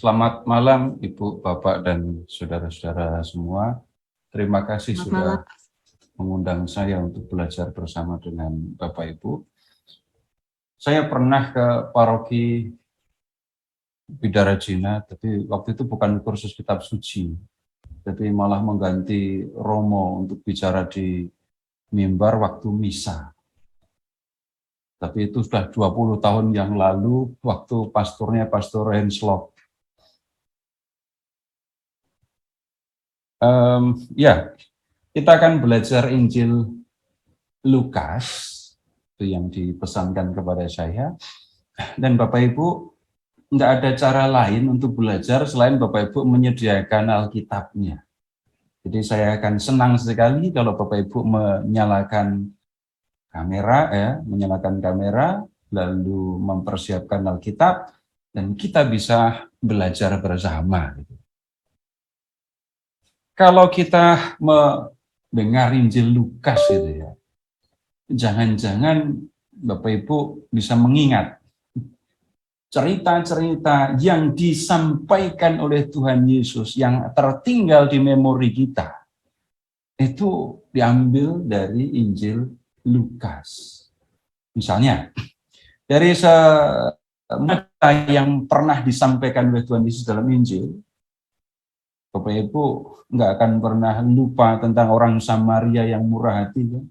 Selamat malam Ibu, Bapak, dan saudara-saudara semua. Terima kasih sudah mengundang saya untuk belajar bersama dengan Bapak Ibu. Saya pernah ke paroki Bidarajina, tapi waktu itu bukan kursus kitab suci, tapi malah mengganti Romo untuk bicara di mimbar waktu misa. Tapi itu sudah 20 tahun yang lalu, waktu pastornya Pastor Henslow. Ya, kita akan belajar Injil Lukas, itu yang dipesankan kepada saya. Dan Bapak Ibu, tidak ada cara lain untuk belajar selain Bapak Ibu menyediakan Alkitabnya. Jadi saya akan senang sekali kalau Bapak Ibu menyalakan kamera, lalu mempersiapkan Alkitab, dan kita bisa belajar bersama. Kalau kita mendengar Injil Lukas gitu ya, jangan-jangan Bapak Ibu bisa mengingat cerita-cerita yang disampaikan oleh Tuhan Yesus yang tertinggal di memori kita. Itu diambil dari Injil Lukas. Misalnya, dari semua yang pernah disampaikan oleh Tuhan Yesus dalam Injil, Bapak Ibu nggak akan pernah lupa tentang orang Samaria yang murah hati. Kan?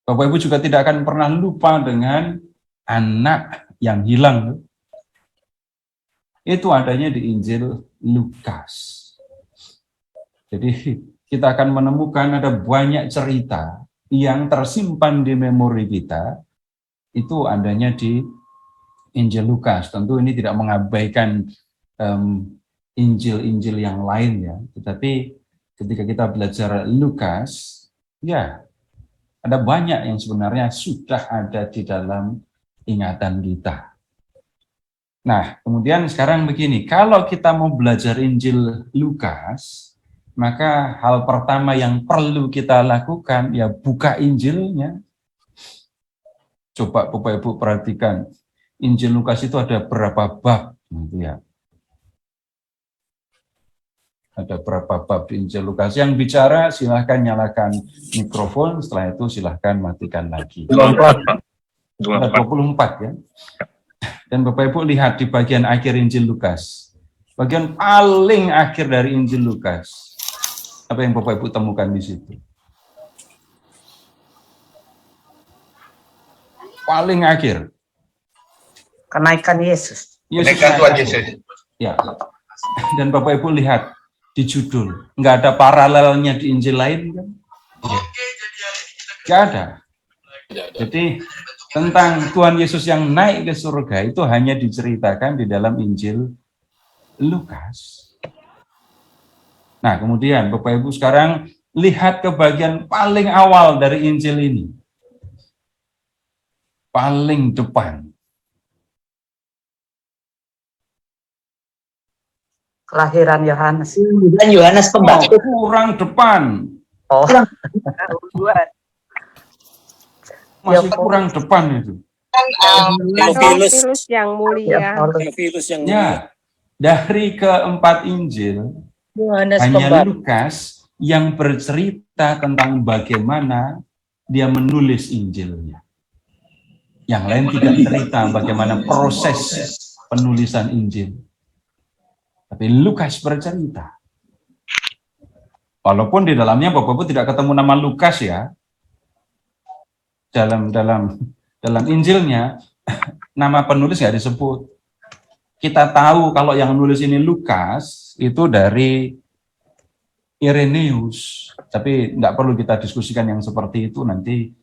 Bapak Ibu juga tidak akan pernah lupa dengan anak yang hilang. Itu adanya di Injil Lukas. Jadi kita akan menemukan ada banyak cerita yang tersimpan di memori kita, itu adanya di Injil Lukas. Tentu ini tidak mengabaikan Injil-Injil yang lain ya, tetapi ketika kita belajar Lukas, ya ada banyak yang sebenarnya sudah ada di dalam ingatan kita. Nah, kemudian sekarang begini, kalau kita mau belajar Injil Lukas, maka hal pertama yang perlu kita lakukan ya buka Injilnya. Coba Bapak Ibu perhatikan, Injil Lukas itu ada berapa bab? Gitu ya. Ada berapa bab di Injil Lukas? Yang bicara silahkan nyalakan mikrofon, setelah itu silahkan matikan lagi. 24. Ada 24 ya. Dan Bapak Ibu lihat di bagian akhir Injil Lukas. Bagian paling akhir dari Injil Lukas. Apa yang Bapak Ibu temukan di situ? Paling akhir. Kenaikan Yesus. Kenaikan Tuhan Yesus. Ya. Dan Bapak Ibu lihat di judul, nggak ada paralelnya di Injil lain kan? Nggak ada. Jadi tentang Tuhan Yesus yang naik ke surga itu hanya diceritakan di dalam Injil Lukas. Nah, kemudian Bapak Ibu sekarang lihat ke bagian paling awal dari Injil ini. Paling depan. Kelahiran Yohanes. Dan Yohanes Pembaptis. Kurang depan. Oh, Masih kurang depan itu. Teofilus yang mulia. Ya, dari keempat Injil, Yohanes hanya Pembaptis. Lukas yang bercerita tentang bagaimana dia menulis Injilnya. Yang lain tidak cerita bagaimana proses penulisan Injil. Tapi Lukas bercerita. Walaupun di dalamnya Bapak-Ibu tidak ketemu nama Lukas ya. Dalam Injilnya nama penulis nggak disebut. Kita tahu kalau yang nulis ini Lukas itu dari Irenaeus, tapi nggak perlu kita diskusikan yang seperti itu, nanti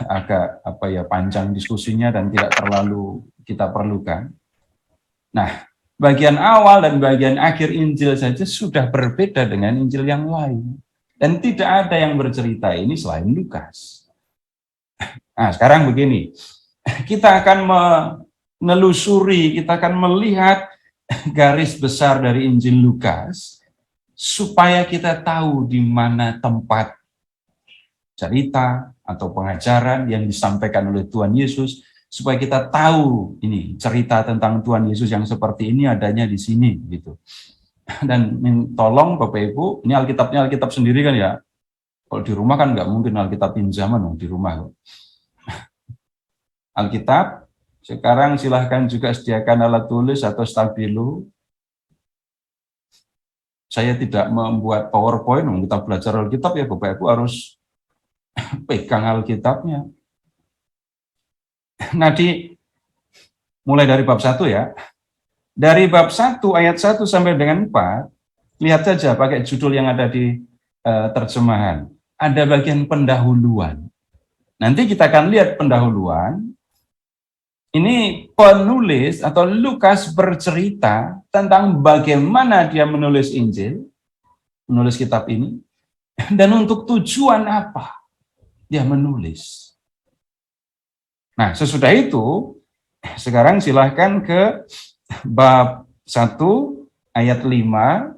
agak panjang diskusinya dan tidak terlalu kita perlukan. Nah, bagian awal dan bagian akhir Injil saja sudah berbeda dengan Injil yang lain, dan tidak ada yang bercerita ini selain Lukas. Nah, sekarang begini, kita akan menelusuri, kita akan melihat garis besar dari Injil Lukas, supaya kita tahu di mana tempat cerita atau pengajaran yang disampaikan oleh Tuhan Yesus supaya kita tahu ini cerita tentang Tuhan Yesus yang seperti ini adanya di sini gitu. Dan tolong Bapak Ibu, ini Alkitabnya Alkitab sendiri kan ya. Kalau di rumah kan nggak mungkin Alkitab pinjaman dong di rumah. Alkitab, sekarang silahkan juga sediakan alat tulis atau stabilo. Saya tidak membuat PowerPoint, kita belajar Alkitab ya Bapak Ibu harus pegang Alkitabnya. Nah, mulai dari bab 1 ya. Dari bab 1 ayat 1 sampai dengan 4, lihat saja pakai judul yang ada di terjemahan. Ada bagian pendahuluan. Nanti kita akan lihat pendahuluan. Ini penulis atau Lukas bercerita tentang bagaimana dia menulis Injil, menulis kitab ini, dan untuk tujuan apa dia menulis. Nah, sesudah itu, sekarang silahkan ke bab 1 ayat 5.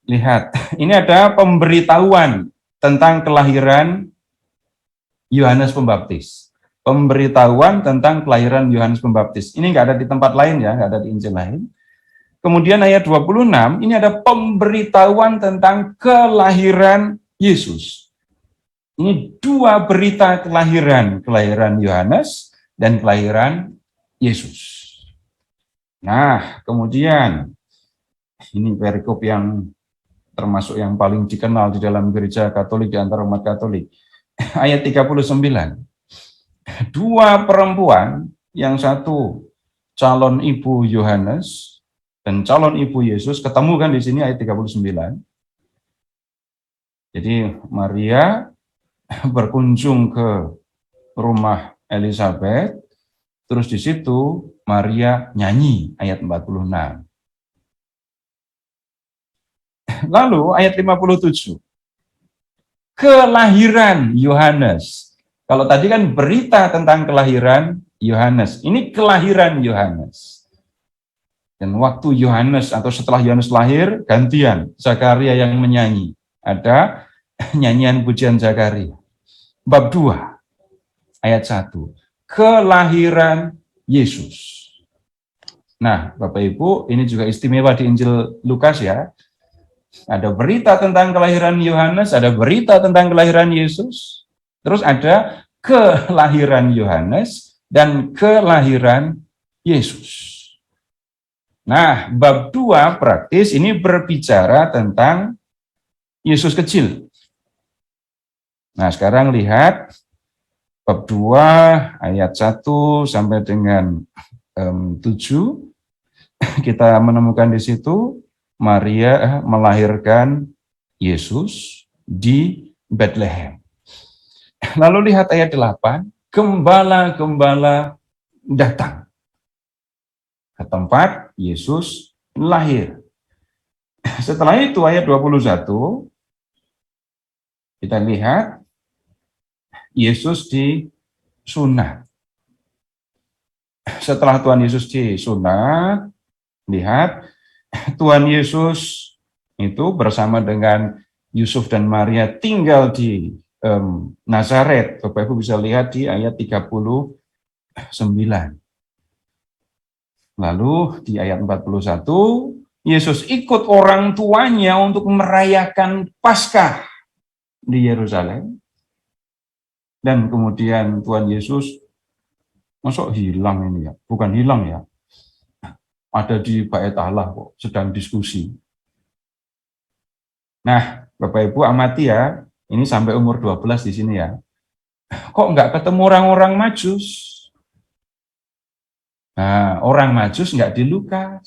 Lihat, ini ada pemberitahuan tentang kelahiran Yohanes Pembaptis. Pemberitahuan tentang kelahiran Yohanes Pembaptis. Ini nggak ada di tempat lain ya, nggak ada di Injil lain. Kemudian ayat 26, ini ada pemberitahuan tentang kelahiran Yesus. Ini dua berita kelahiran Yohanes dan kelahiran Yesus. Nah, kemudian ini perikop yang termasuk yang paling dikenal di dalam gereja Katolik di antara umat Katolik. Ayat 39. Dua perempuan, yang satu calon ibu Yohanes dan calon ibu Yesus, ketemu kan di sini ayat 39. Jadi Maria berkunjung ke rumah Elizabeth, terus di situ Maria nyanyi ayat 46. Lalu ayat 57. Kelahiran Yohanes. Kalau tadi kan berita tentang kelahiran Yohanes, ini kelahiran Yohanes. Dan waktu Yohanes atau setelah Yohanes lahir, gantian Zakaria yang menyanyi. Ada nyanyian pujian Zakaria. Bab 2, ayat 1. Kelahiran Yesus. Nah, Bapak Ibu, ini juga istimewa di Injil Lukas ya. Ada berita tentang kelahiran Yohanes, ada berita tentang kelahiran Yesus, terus ada kelahiran Yohanes dan kelahiran Yesus. Nah, bab 2 praktis ini berbicara tentang Yesus kecil. Nah, sekarang lihat bab 2 ayat 1 sampai dengan 7, kita menemukan di situ Maria melahirkan Yesus di Bethlehem. Lalu lihat ayat 8, gembala-gembala datang ke tempat Yesus lahir. Setelah itu ayat 21, kita lihat Yesus disunat. Setelah Tuhan Yesus disunat, lihat Tuhan Yesus itu bersama dengan Yusuf dan Maria tinggal di Nazaret. Bapak Ibu bisa lihat di ayat 39. Lalu di ayat 41, Yesus ikut orang tuanya untuk merayakan Paskah di Yerusalem. Dan kemudian Tuhan Yesus, masuk hilang ini ya? Bukan hilang ya. Ada di Bait Allah kok, sedang diskusi. Nah, Bapak Ibu amati ya, ini sampai umur 12 di sini ya. Kok nggak ketemu orang-orang Majus? Nah, orang Majus nggak di Lukas.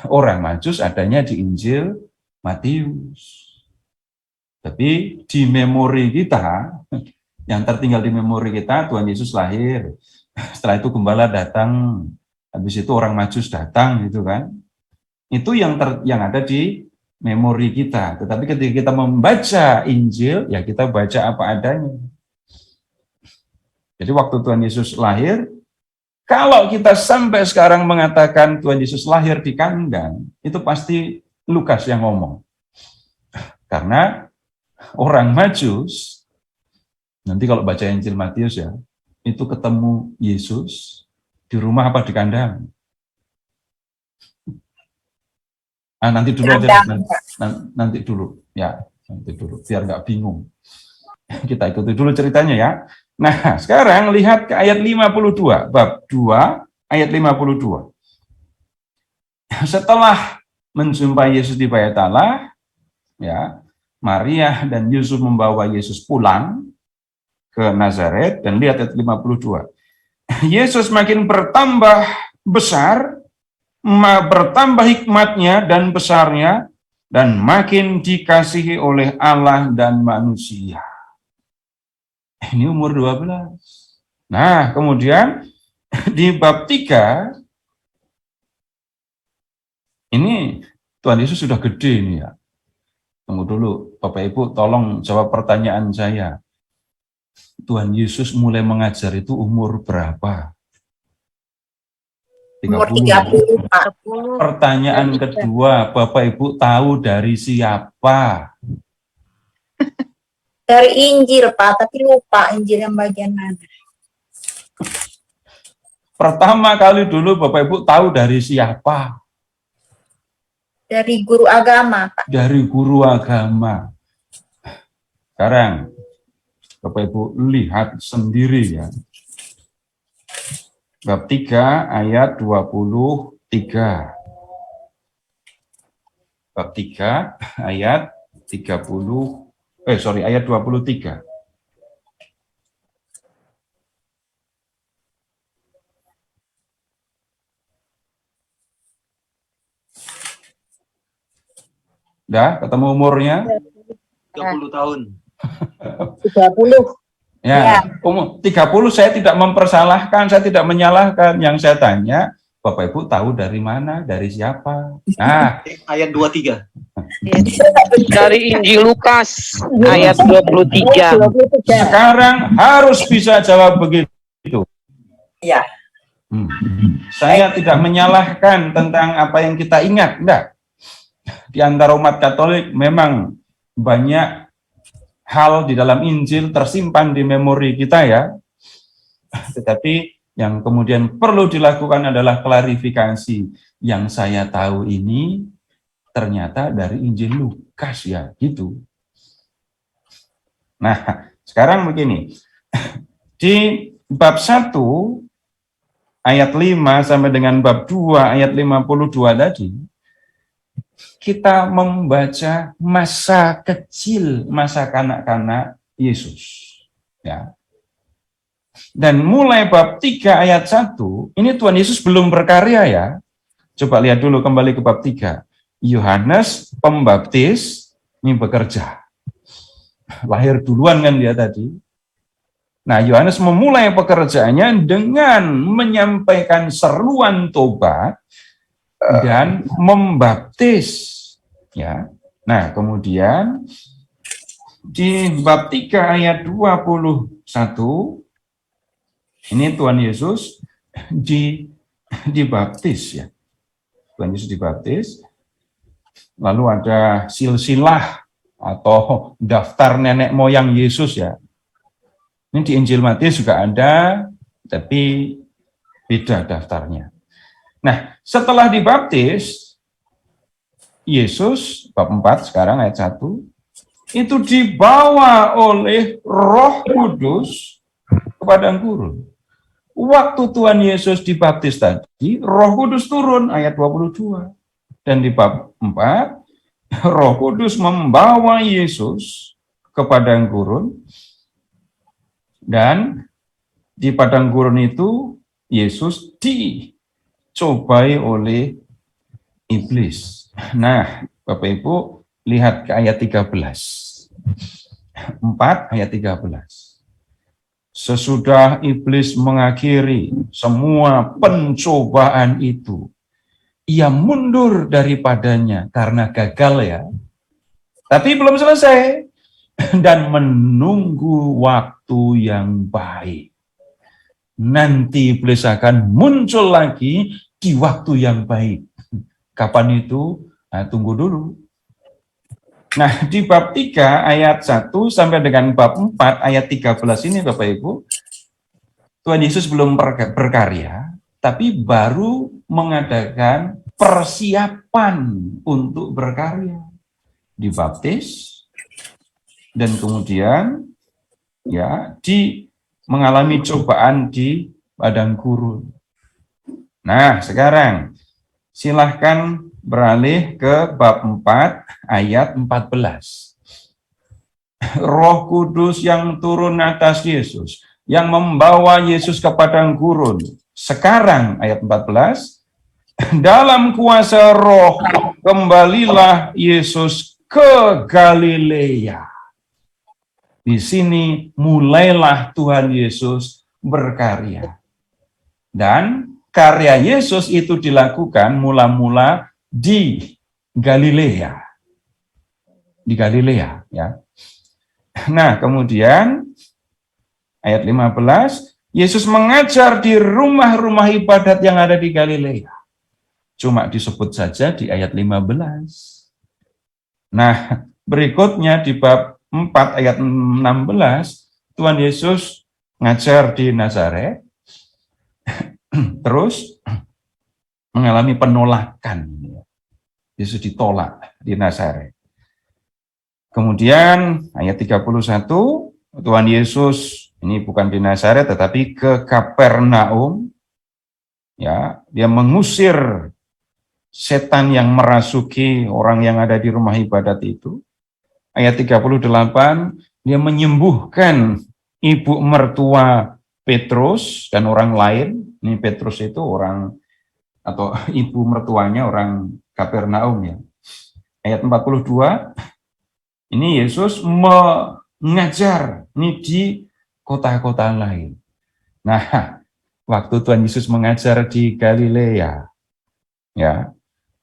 Orang Majus adanya di Injil Matius. Tapi di memori kita, yang tertinggal di memori kita, Tuhan Yesus lahir. Setelah itu gembala datang. Habis itu orang Majus datang gitu kan. Itu yang ada di memori kita. Tetapi ketika kita membaca Injil, ya kita baca apa adanya. Jadi waktu Tuhan Yesus lahir, kalau kita sampai sekarang mengatakan Tuhan Yesus lahir di kandang, itu pasti Lukas yang ngomong. Karena orang Majus, nanti kalau baca Injil Matius ya, itu ketemu Yesus di rumah apa di kandang? Nanti dulu aja, nanti dulu ya, nanti dulu biar nggak bingung. Kita ikuti dulu ceritanya ya. Nah, sekarang lihat ke ayat 52, bab 2 ayat 52. Setelah menjumpai Yesus di bait Allah, ya, Maria dan Yusuf membawa Yesus pulang ke Nazaret, dan lihat ayat 52. Yesus makin bertambah besar, bertambah hikmatnya dan besarnya, dan makin dikasihi oleh Allah dan manusia. Ini umur 12. Nah, kemudian di bab 3, ini Tuhan Yesus sudah gede ini ya. Tunggu dulu, Bapak Ibu tolong jawab pertanyaan saya. Tuhan Yesus mulai mengajar itu umur berapa? 30. Umur 30, Pak. Pertanyaan kedua, Bapak Ibu tahu dari siapa? Dari Injil, Pak, tapi lupa Injil yang bagian mana. Pertama kali dulu Bapak Ibu tahu dari siapa? Dari guru agama, Pak. Dari guru agama. Sekarang Bapak Ibu lihat sendiri ya. Bab 3 ayat 23. Bab 3 ayat 23. Udah ketemu umurnya? 30 tahun. 30. Ya, umur 30 saya tidak mempersalahkan, saya tidak menyalahkan. Yang saya tanya, Bapak Ibu tahu dari mana, dari siapa? Nah, Ayat 23. Dari Injil Lukas ayat 23. sekarang harus bisa jawab begitu. Ya. Saya tidak menyalahkan tentang apa yang kita ingat, enggak. Di antara umat Katolik memang banyak hal di dalam Injil tersimpan di memori kita ya. Tetapi yang kemudian perlu dilakukan adalah klarifikasi. Yang saya tahu ini ternyata dari Injil Lukas ya, gitu. Nah, sekarang begini. Di bab 1 ayat 5 sampai dengan bab 2 ayat 52 tadi, kita membaca masa kecil, masa kanak-kanak Yesus. Ya. Dan mulai bab 3 ayat 1, ini Tuhan Yesus belum berkarya ya. Coba lihat dulu kembali ke bab 3. Yohanes Pembaptis ini bekerja. Lahir duluan kan dia tadi. Nah, Yohanes memulai pekerjaannya dengan menyampaikan seruan tobat dan membaptis ya. Nah, kemudian di bab 3 ayat 21 ini Tuhan Yesus dibaptis ya. Tuhan Yesus dibaptis. Lalu ada silsilah atau daftar nenek moyang Yesus ya. Ini di Injil Matius juga ada, tapi beda daftarnya. Nah, setelah dibaptis, Yesus, bab 4 sekarang ayat 1, itu dibawa oleh Roh Kudus ke padang gurun. Waktu Tuhan Yesus dibaptis tadi, Roh Kudus turun, ayat 22. Dan di bab 4, Roh Kudus membawa Yesus ke padang gurun, dan di padang gurun itu Yesus dicobai oleh iblis. Nah, Bapak Ibu, lihat ke ayat 13. 4 ayat 13. Sesudah iblis mengakhiri semua pencobaan itu, ia mundur daripadanya karena gagal ya. Tapi belum selesai. Dan menunggu waktu yang baik. Nanti iblis akan muncul lagi di waktu yang baik. Kapan itu? Nah, tunggu dulu. Nah, di bab 3 ayat 1 sampai dengan bab 4 ayat 13 ini Bapak Ibu, Tuhan Yesus belum berkarya, tapi baru mengadakan persiapan untuk berkarya. Dibaptis, dan kemudian ya mengalami cobaan di padang gurun. Nah, sekarang silahkan beralih ke bab 4 ayat 14. Roh Kudus yang turun atas Yesus, yang membawa Yesus ke padang gurun. Sekarang ayat 14, dalam kuasa Roh kembalilah Yesus ke Galilea. Di sini mulailah Tuhan Yesus berkarya. Dan karya Yesus itu dilakukan mula-mula di Galilea. Di Galilea, ya. Nah, kemudian ayat 15, Yesus mengajar di rumah-rumah ibadat yang ada di Galilea. Cuma disebut saja di ayat 15. Nah, berikutnya di bab 4 ayat 16, Tuhan Yesus ngajar di Nazaret, terus mengalami penolakan. Yesus ditolak di Nazaret. Kemudian ayat 31, Tuhan Yesus ini bukan di Nazaret tetapi ke Kapernaum. Ya, dia mengusir setan yang merasuki orang yang ada di rumah ibadat itu. Ayat 38, dia menyembuhkan ibu mertua Petrus dan orang lain. Ini Petrus itu orang, atau ibu mertuanya orang Kapernaum ya. Ayat 42, ini Yesus mengajar ini di kota-kota lain. Nah, waktu Tuhan Yesus mengajar di Galilea, ya,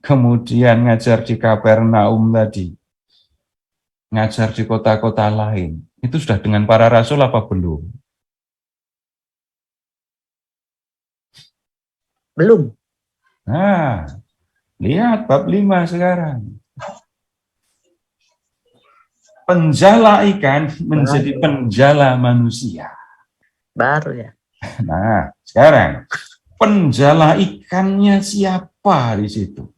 kemudian ngajar di Kapernaum tadi, ngajar di kota-kota lain, itu sudah dengan para rasul apa belum? Belum. Nah, lihat bab 5 sekarang. Penjala ikan menjadi penjala manusia. Baru ya. Nah, sekarang penjala ikannya siapa di situ?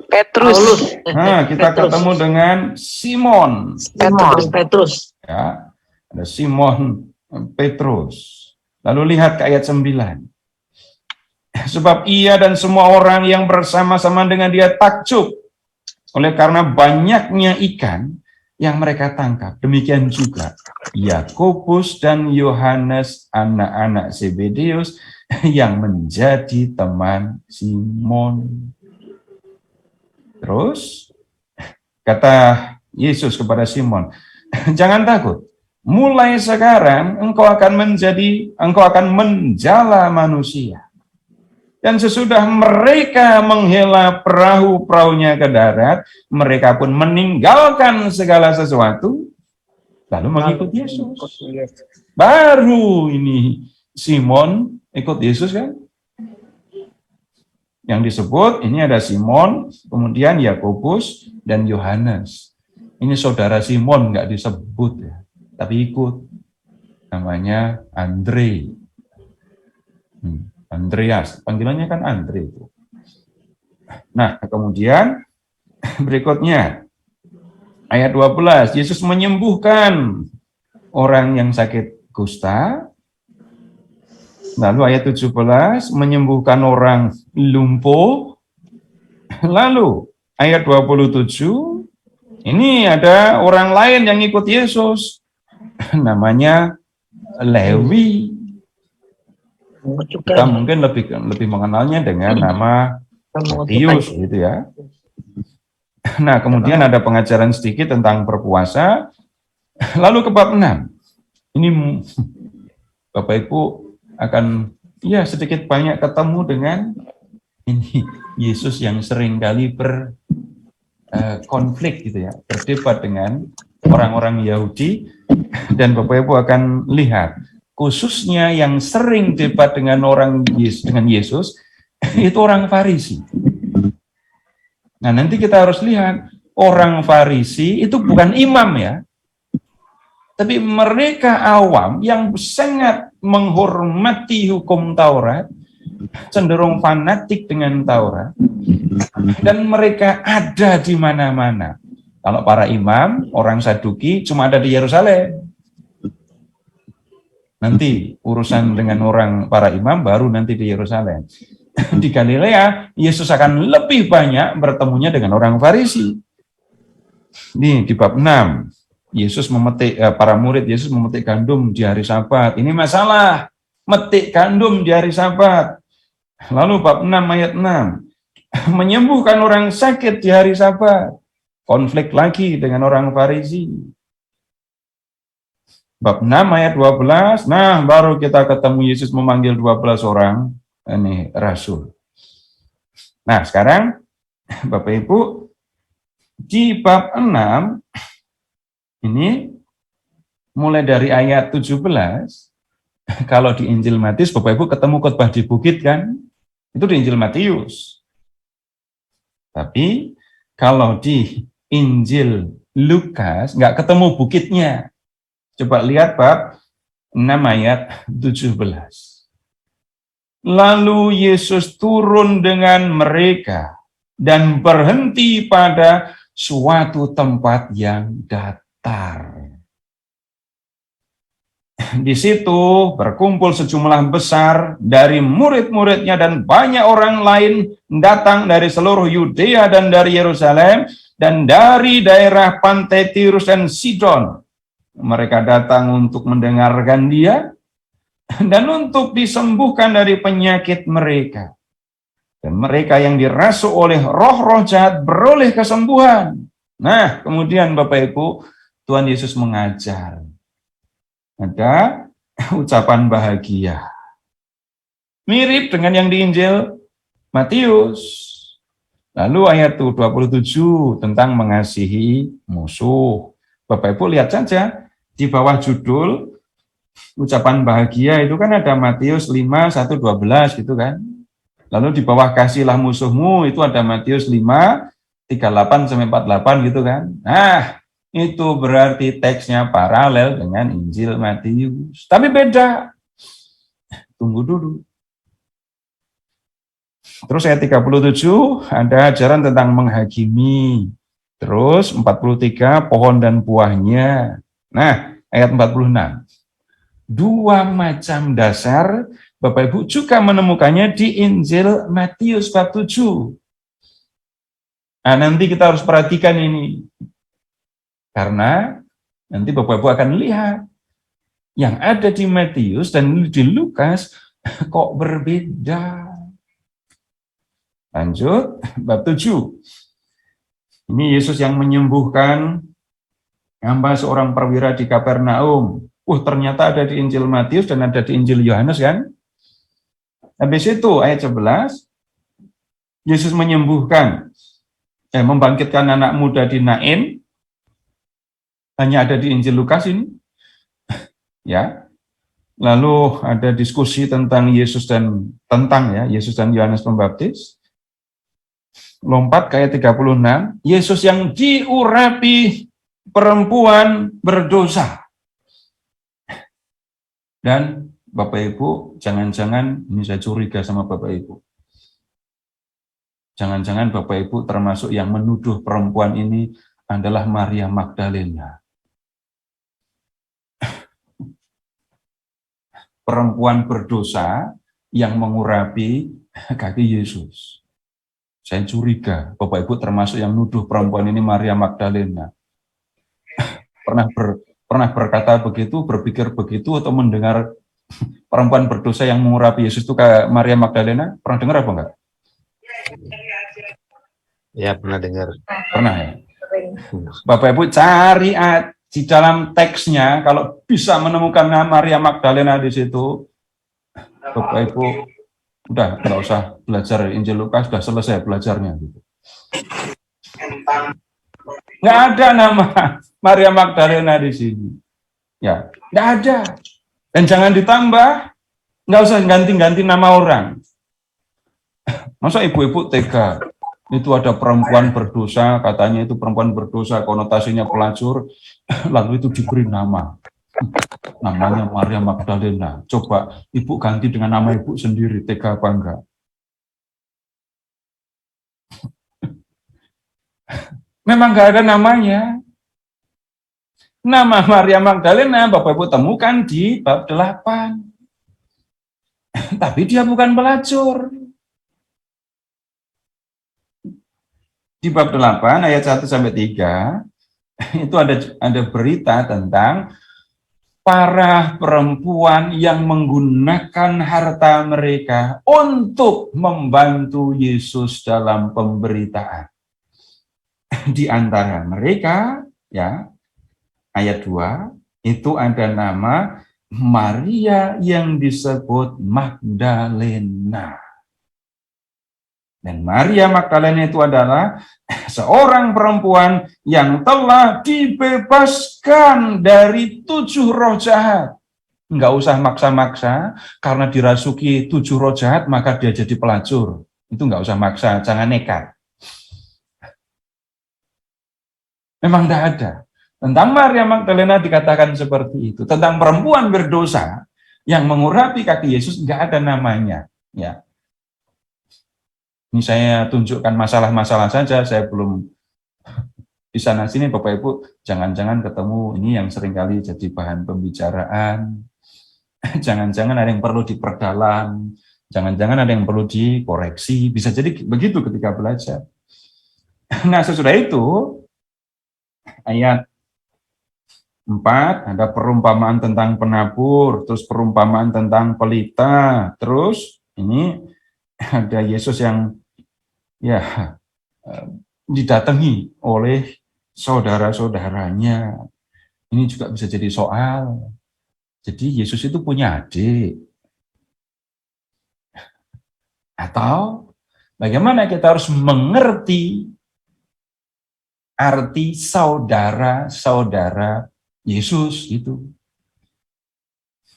Petrus. Nah, kita ketemu dengan Simon. Petrus. Ya, ada Simon Petrus. Lalu lihat ke ayat 9. Sebab ia dan semua orang yang bersama-sama dengan dia takjub oleh karena banyaknya ikan yang mereka tangkap. Demikian juga Yakobus dan Yohanes, anak-anak Zebedeus, yang menjadi teman Simon. Terus kata Yesus kepada Simon, jangan takut. Mulai sekarang engkau akan menjala manusia. Dan sesudah mereka menghela perahu-perahunya ke darat, mereka pun meninggalkan segala sesuatu, lalu mengikut Yesus. Baru ini Simon ikut Yesus kan? Yang disebut ini ada Simon, kemudian Yakobus dan Yohanes. Ini saudara Simon nggak disebut ya, tapi ikut. Namanya Andre. Andreas, panggilannya kan Andre itu. Nah, kemudian berikutnya ayat 12, Yesus menyembuhkan orang yang sakit kusta. Lalu ayat 17, menyembuhkan orang lumpuh. Lalu ayat 27, ini ada orang lain yang ikut Yesus. Namanya Lewi. Kita mungkin lebih mengenalnya dengan nama Matius gitu ya. Nah, kemudian ada pengajaran sedikit tentang berpuasa. Lalu ke bab 6. Ini Bapak Ibu akan ya sedikit banyak ketemu dengan ini Yesus yang sering kali berkonflik gitu ya, berdebat dengan orang-orang Yahudi, dan Bapak Ibu akan lihat khususnya yang sering debat dengan Yesus itu orang Farisi. Nah, nanti kita harus lihat orang Farisi itu bukan imam ya, Tapi mereka awam yang sangat menghormati hukum Taurat, cenderung fanatik dengan Taurat, dan mereka ada di mana-mana. Kalau para imam, orang Saduki cuma ada di Yerusalem. Nanti urusan dengan para imam baru nanti di Yerusalem. Di Galilea, Yesus akan lebih banyak bertemunya dengan orang Farisi. Nih di bab 6. Yesus para murid Yesus memetik gandum di hari Sabat. Ini masalah, metik gandum di hari Sabat. Lalu bab 6 ayat 6, menyembuhkan orang sakit di hari Sabat. Konflik lagi dengan orang Farisi. Bab 6 ayat 12, nah baru kita ketemu Yesus memanggil 12 orang ini rasul. Nah sekarang Bapak Ibu, di bab 6 ini mulai dari ayat 17, kalau di Injil Matius, Bapak Ibu ketemu khotbah di bukit kan? Itu di Injil Matius. Tapi kalau di Injil Lukas, nggak ketemu bukitnya. Coba lihat bab 6 ayat 17. Lalu Yesus turun dengan mereka dan berhenti pada suatu tempat yang datar. Di situ berkumpul sejumlah besar dari murid-muridnya dan banyak orang lain datang dari seluruh Yudea dan dari Yerusalem dan dari daerah pantai Tirus dan Sidon. Mereka datang untuk mendengarkan dia dan untuk disembuhkan dari penyakit mereka. Dan mereka yang dirasuk oleh roh-roh jahat beroleh kesembuhan. Nah, kemudian Bapak Ibu, Tuhan Yesus mengajar. Ada ucapan bahagia. Mirip dengan yang di Injil Matius. Lalu ayat 27 tentang mengasihi musuh. Bapak Ibu lihat saja di bawah judul ucapan bahagia itu kan ada Matius 5, 1, 12 gitu kan. Lalu di bawah kasihlah musuhmu itu ada Matius 5, 38 sampai 48 gitu kan. Nah, itu berarti teksnya paralel dengan Injil Matius. Tapi beda. Tunggu dulu. Terus ayat 37 ada ajaran tentang menghakimi. Terus 43 pohon dan buahnya. Nah, ayat 46. Dua macam dasar Bapak Ibu juga menemukannya di Injil Matius bab 7. Nah, nanti kita harus perhatikan ini. Karena nanti Bapak Ibu akan lihat yang ada di Matius dan di Lukas kok berbeda. Lanjut, bab 7. Ini Yesus yang menyembuhkan hamba seorang perwira di Kapernaum. Ternyata ada di Injil Matius dan ada di Injil Yohanes kan? Habis itu ayat 11, Yesus menyembuhkan, membangkitkan anak muda di Nain, hanya ada di Injil Lukas ini. Ya. Lalu ada diskusi tentang Yesus dan Yohanes Pembaptis. Lompat ke ayat 36, Yesus yang diurapi perempuan berdosa. Dan Bapak Ibu, jangan-jangan ini saya curiga sama Bapak Ibu. Jangan-jangan Bapak Ibu termasuk yang menuduh perempuan ini adalah Maria Magdalena. Perempuan berdosa yang mengurapi kaki Yesus. Saya curiga Bapak Ibu termasuk yang nuduh perempuan ini Maria Magdalena. Pernah berkata begitu, berpikir begitu, atau mendengar perempuan berdosa yang mengurapi Yesus itu kayak Maria Magdalena? Pernah dengar apa enggak? Ya, pernah dengar. Pernah ya? Bapak Ibu cari di dalam teksnya, kalau bisa menemukan Maria Magdalena di situ, Bapak Ibu udah nggak usah belajar Injil Lukas, sudah selesai belajarnya. Gitu. Nggak ada nama Maria Magdalena di sini. Ya, nggak ada. Dan jangan ditambah, nggak usah ganti-ganti nama orang. Masa ibu-ibu tega? Itu ada perempuan berdosa, katanya itu perempuan berdosa, konotasinya pelacur, lalu itu diberi nama. Namanya Maria Magdalena. Coba ibu ganti dengan nama ibu sendiri, tega apa enggak? Memang enggak ada namanya. Nama Maria Magdalena, Bapak Ibu temukan di bab 8. Tapi dia bukan pelacur. Di bab 8 ayat 1-3 itu ada berita tentang para perempuan yang menggunakan harta mereka untuk membantu Yesus dalam pemberitaan. Di antara mereka, ya, ayat 2, itu ada nama Maria yang disebut Magdalena. Dan Maria Magdalena itu adalah seorang perempuan yang telah dibebaskan dari 7 roh jahat. Enggak usah maksa-maksa, karena dirasuki 7 roh jahat, maka dia jadi pelacur. Itu enggak usah maksa, jangan nekat. Memang enggak ada. Tentang Maria Magdalena dikatakan seperti itu. Tentang perempuan berdosa yang mengurapi kaki Yesus, enggak ada namanya. Ya. Ini saya tunjukkan masalah-masalah saja, saya belum di sana-sini, Bapak Ibu, jangan-jangan ketemu ini yang seringkali jadi bahan pembicaraan, jangan-jangan ada yang perlu diperdalam, jangan-jangan ada yang perlu dikoreksi, bisa jadi begitu ketika belajar. Nah, sesudah itu, ayat 4, ada perumpamaan tentang penabur, terus perumpamaan tentang pelita, terus ini ada Yesus yang ya didatangi oleh saudara-saudaranya. Ini juga bisa jadi soal. Jadi Yesus itu punya adik. Atau bagaimana kita harus mengerti arti saudara-saudara Yesus itu.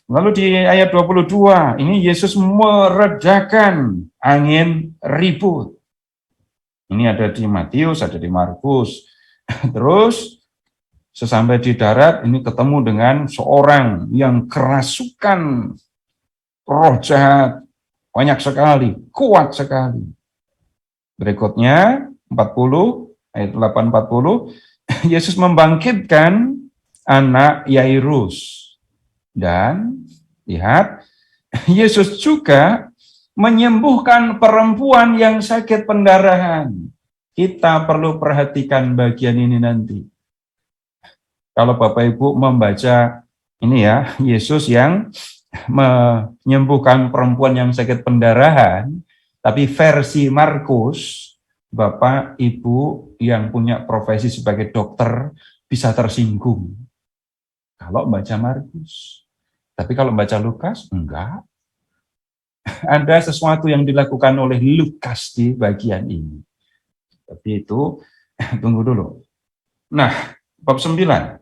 Lalu di ayat 22, ini Yesus meredakan angin ribut. Ini ada di Matius, ada di Markus. Terus sesampai di darat, ini ketemu dengan seorang yang kerasukan roh jahat. Banyak sekali, kuat sekali. Berikutnya, 40, ayat 8-40, Yesus membangkitkan anak Yairus. Dan lihat, Yesus juga menyembuhkan perempuan yang sakit pendarahan. Kita perlu perhatikan bagian ini nanti. Kalau Bapak Ibu membaca ini ya, Yesus yang menyembuhkan perempuan yang sakit pendarahan, tapi versi Markus, Bapak Ibu yang punya profesi sebagai dokter bisa tersinggung kalau baca Markus. Tapi kalau baca Lukas, enggak. Ada sesuatu yang dilakukan oleh Lukas di bagian ini. Tapi itu, tunggu dulu. Nah, bab 9.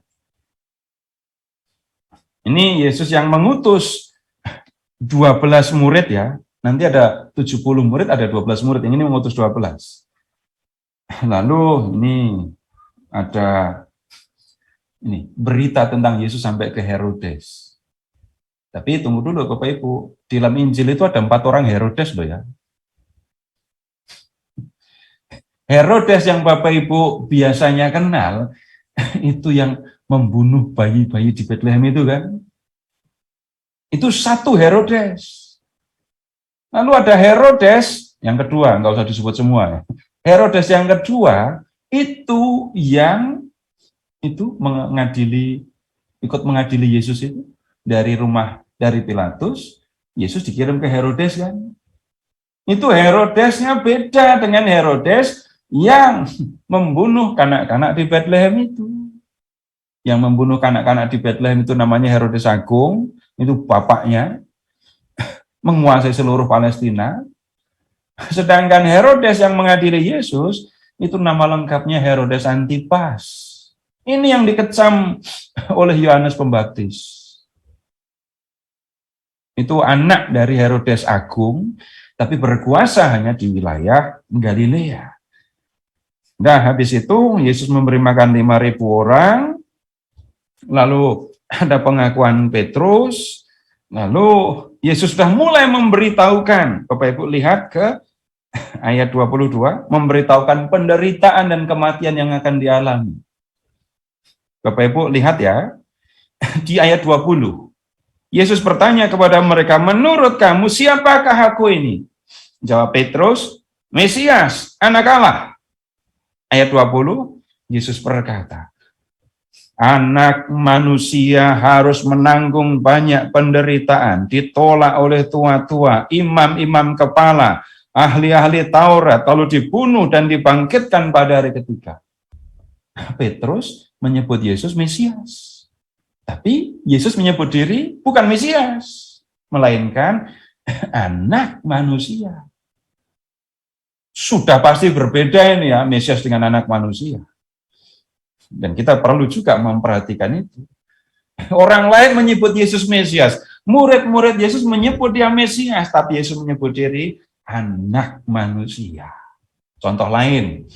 Ini Yesus yang mengutus 12 murid ya. Nanti ada 70 murid, ada 12 murid. Ini mengutus 12. Lalu ini ada ini berita tentang Yesus sampai ke Herodes. Tapi tunggu dulu Bapak Ibu, di dalam Injil itu ada 4 orang Herodes loh ya. Herodes yang Bapak Ibu biasanya kenal, itu yang membunuh bayi-bayi di Bethlehem itu kan. Itu satu Herodes. Lalu ada Herodes yang kedua, nggak usah disebut semua ya. Herodes yang kedua, itu yang itu ikut mengadili Yesus itu. Dari Pilatus, Yesus dikirim ke Herodes kan. Itu Herodesnya beda dengan Herodes yang membunuh kanak-kanak di Bethlehem itu. Yang membunuh kanak-kanak di Bethlehem itu namanya Herodes Agung, itu bapaknya, menguasai seluruh Palestina. Sedangkan Herodes yang mengadili Yesus, itu nama lengkapnya Herodes Antipas. Ini yang dikecam oleh Yohanes Pembaptis. Itu anak dari Herodes Agung, tapi berkuasa hanya di wilayah Galilea. Nah, habis itu Yesus memberi makan 5.000 orang, lalu ada pengakuan Petrus, lalu Yesus sudah mulai memberitahukan. Bapak Ibu lihat ke ayat 22, memberitahukan penderitaan dan kematian yang akan dialami. Bapak Ibu lihat ya, di ayat 20. Yesus bertanya kepada mereka, menurut kamu siapakah aku ini? Jawab Petrus, Mesias, Anak Allah. Ayat 20, Yesus berkata, Anak manusia harus menanggung banyak penderitaan, ditolak oleh tua-tua, imam-imam kepala, ahli-ahli Taurat, lalu dibunuh dan dibangkitkan pada hari ketiga. Petrus menyebut Yesus Mesias. Tapi Yesus menyebut diri bukan Mesias, melainkan anak manusia. Sudah pasti berbeda ini ya, Mesias dengan anak manusia. Dan kita perlu juga memperhatikan itu. Orang lain menyebut Yesus Mesias, murid-murid Yesus menyebut dia Mesias, tapi Yesus menyebut diri anak manusia. Contoh lain,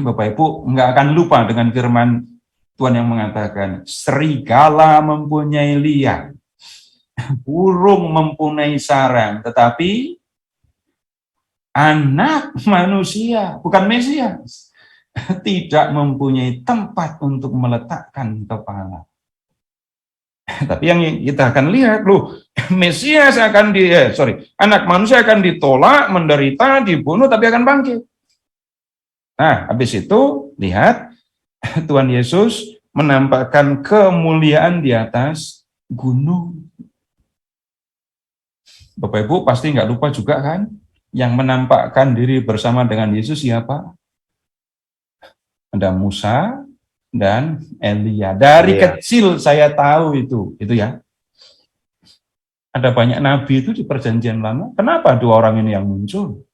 Bapak Ibu nggak akan lupa dengan firman Tuhan yang mengatakan, serigala mempunyai liang, burung mempunyai sarang, tetapi anak manusia, bukan Mesias, tidak mempunyai tempat untuk meletakkan kepala. Tapi yang kita akan lihat, loh, Mesias akan anak manusia akan ditolak, menderita, dibunuh, tapi akan bangkit. Nah, habis itu, lihat, Tuhan Yesus menampakkan kemuliaan di atas gunung. Bapak Ibu pasti nggak lupa juga kan, yang menampakkan diri bersama dengan Yesus siapa? Ada Musa dan Elia. Dari kecil saya tahu itu ya. Ada banyak nabi itu di Perjanjian Lama. Kenapa dua orang ini yang muncul?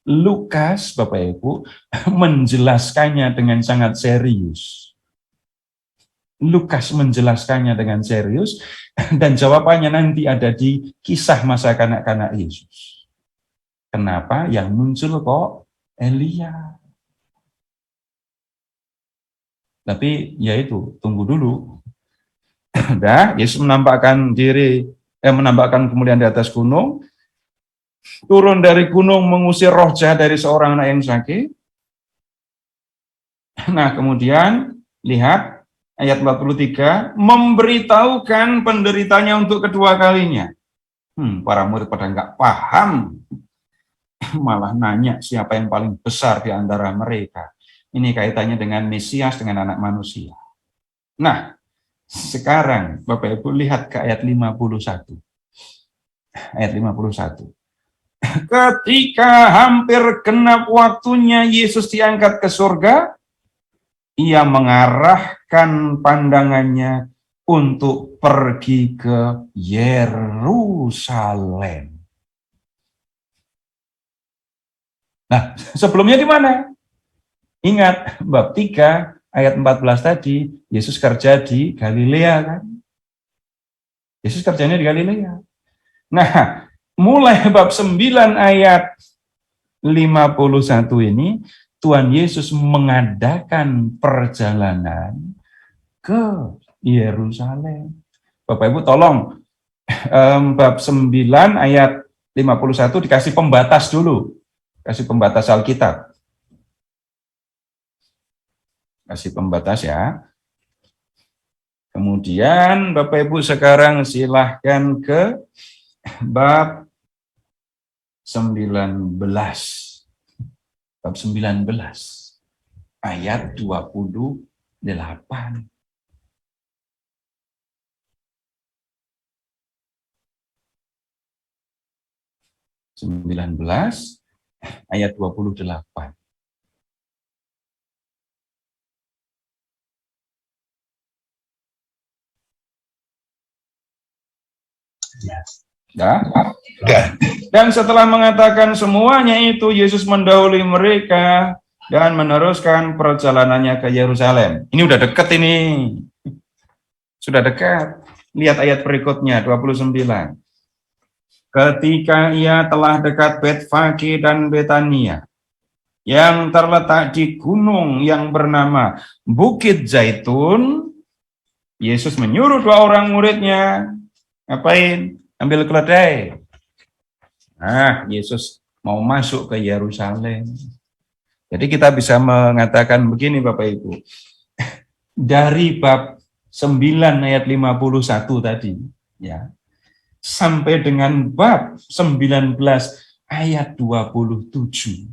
Lukas, Bapak Ibu, menjelaskannya dengan sangat serius. Lukas menjelaskannya dengan serius, dan jawabannya nanti ada di kisah masa kanak-kanak Yesus. Kenapa yang muncul kok Elia? Tapi ya itu, tunggu dulu. Yesus menampakkan kemuliaan di atas gunung, turun dari gunung mengusir roh jahat dari seorang anak yang sakit. Nah, kemudian lihat ayat 43, memberitahukan penderitanya untuk kedua kalinya. Para murid pada nggak paham, malah nanya siapa yang paling besar di antara mereka. Ini kaitannya dengan Mesias, dengan anak manusia. Nah, sekarang Bapak Ibu lihat ke ayat 51. Ayat 51. Ketika hampir genap waktunya Yesus diangkat ke surga, ia mengarahkan pandangannya untuk pergi ke Yerusalem. Nah, sebelumnya di mana? Ingat, bab 3 ayat 14 tadi, Yesus kerja di Galilea kan? Yesus kerjanya di Galilea. Nah, mulai bab 9 ayat 51 ini, Tuhan Yesus mengadakan perjalanan ke Yerusalem. Bapak Ibu tolong, bab 9 ayat 51 dikasih pembatas dulu. Kasih pembatas Alkitab. Kasih pembatas ya. Kemudian Bapak Ibu sekarang silahkan ke bab 19. Bab 19 ayat 28. Ayat 28. Ya. Dan setelah mengatakan semuanya itu, Yesus mendahului mereka dan meneruskan perjalanannya ke Yerusalem. Ini udah dekat ini. Sudah dekat. Lihat ayat berikutnya, 29. Ketika ia telah dekat Betfage dan Betania, yang terletak di gunung yang bernama Bukit Zaitun, Yesus menyuruh 2 orang muridnya, ngapain? Ambil keledai. Nah, Yesus mau masuk ke Yerusalem. Jadi kita bisa mengatakan begini Bapak Ibu. Dari bab 9 ayat 51 tadi, ya, sampai dengan bab 19 ayat 27,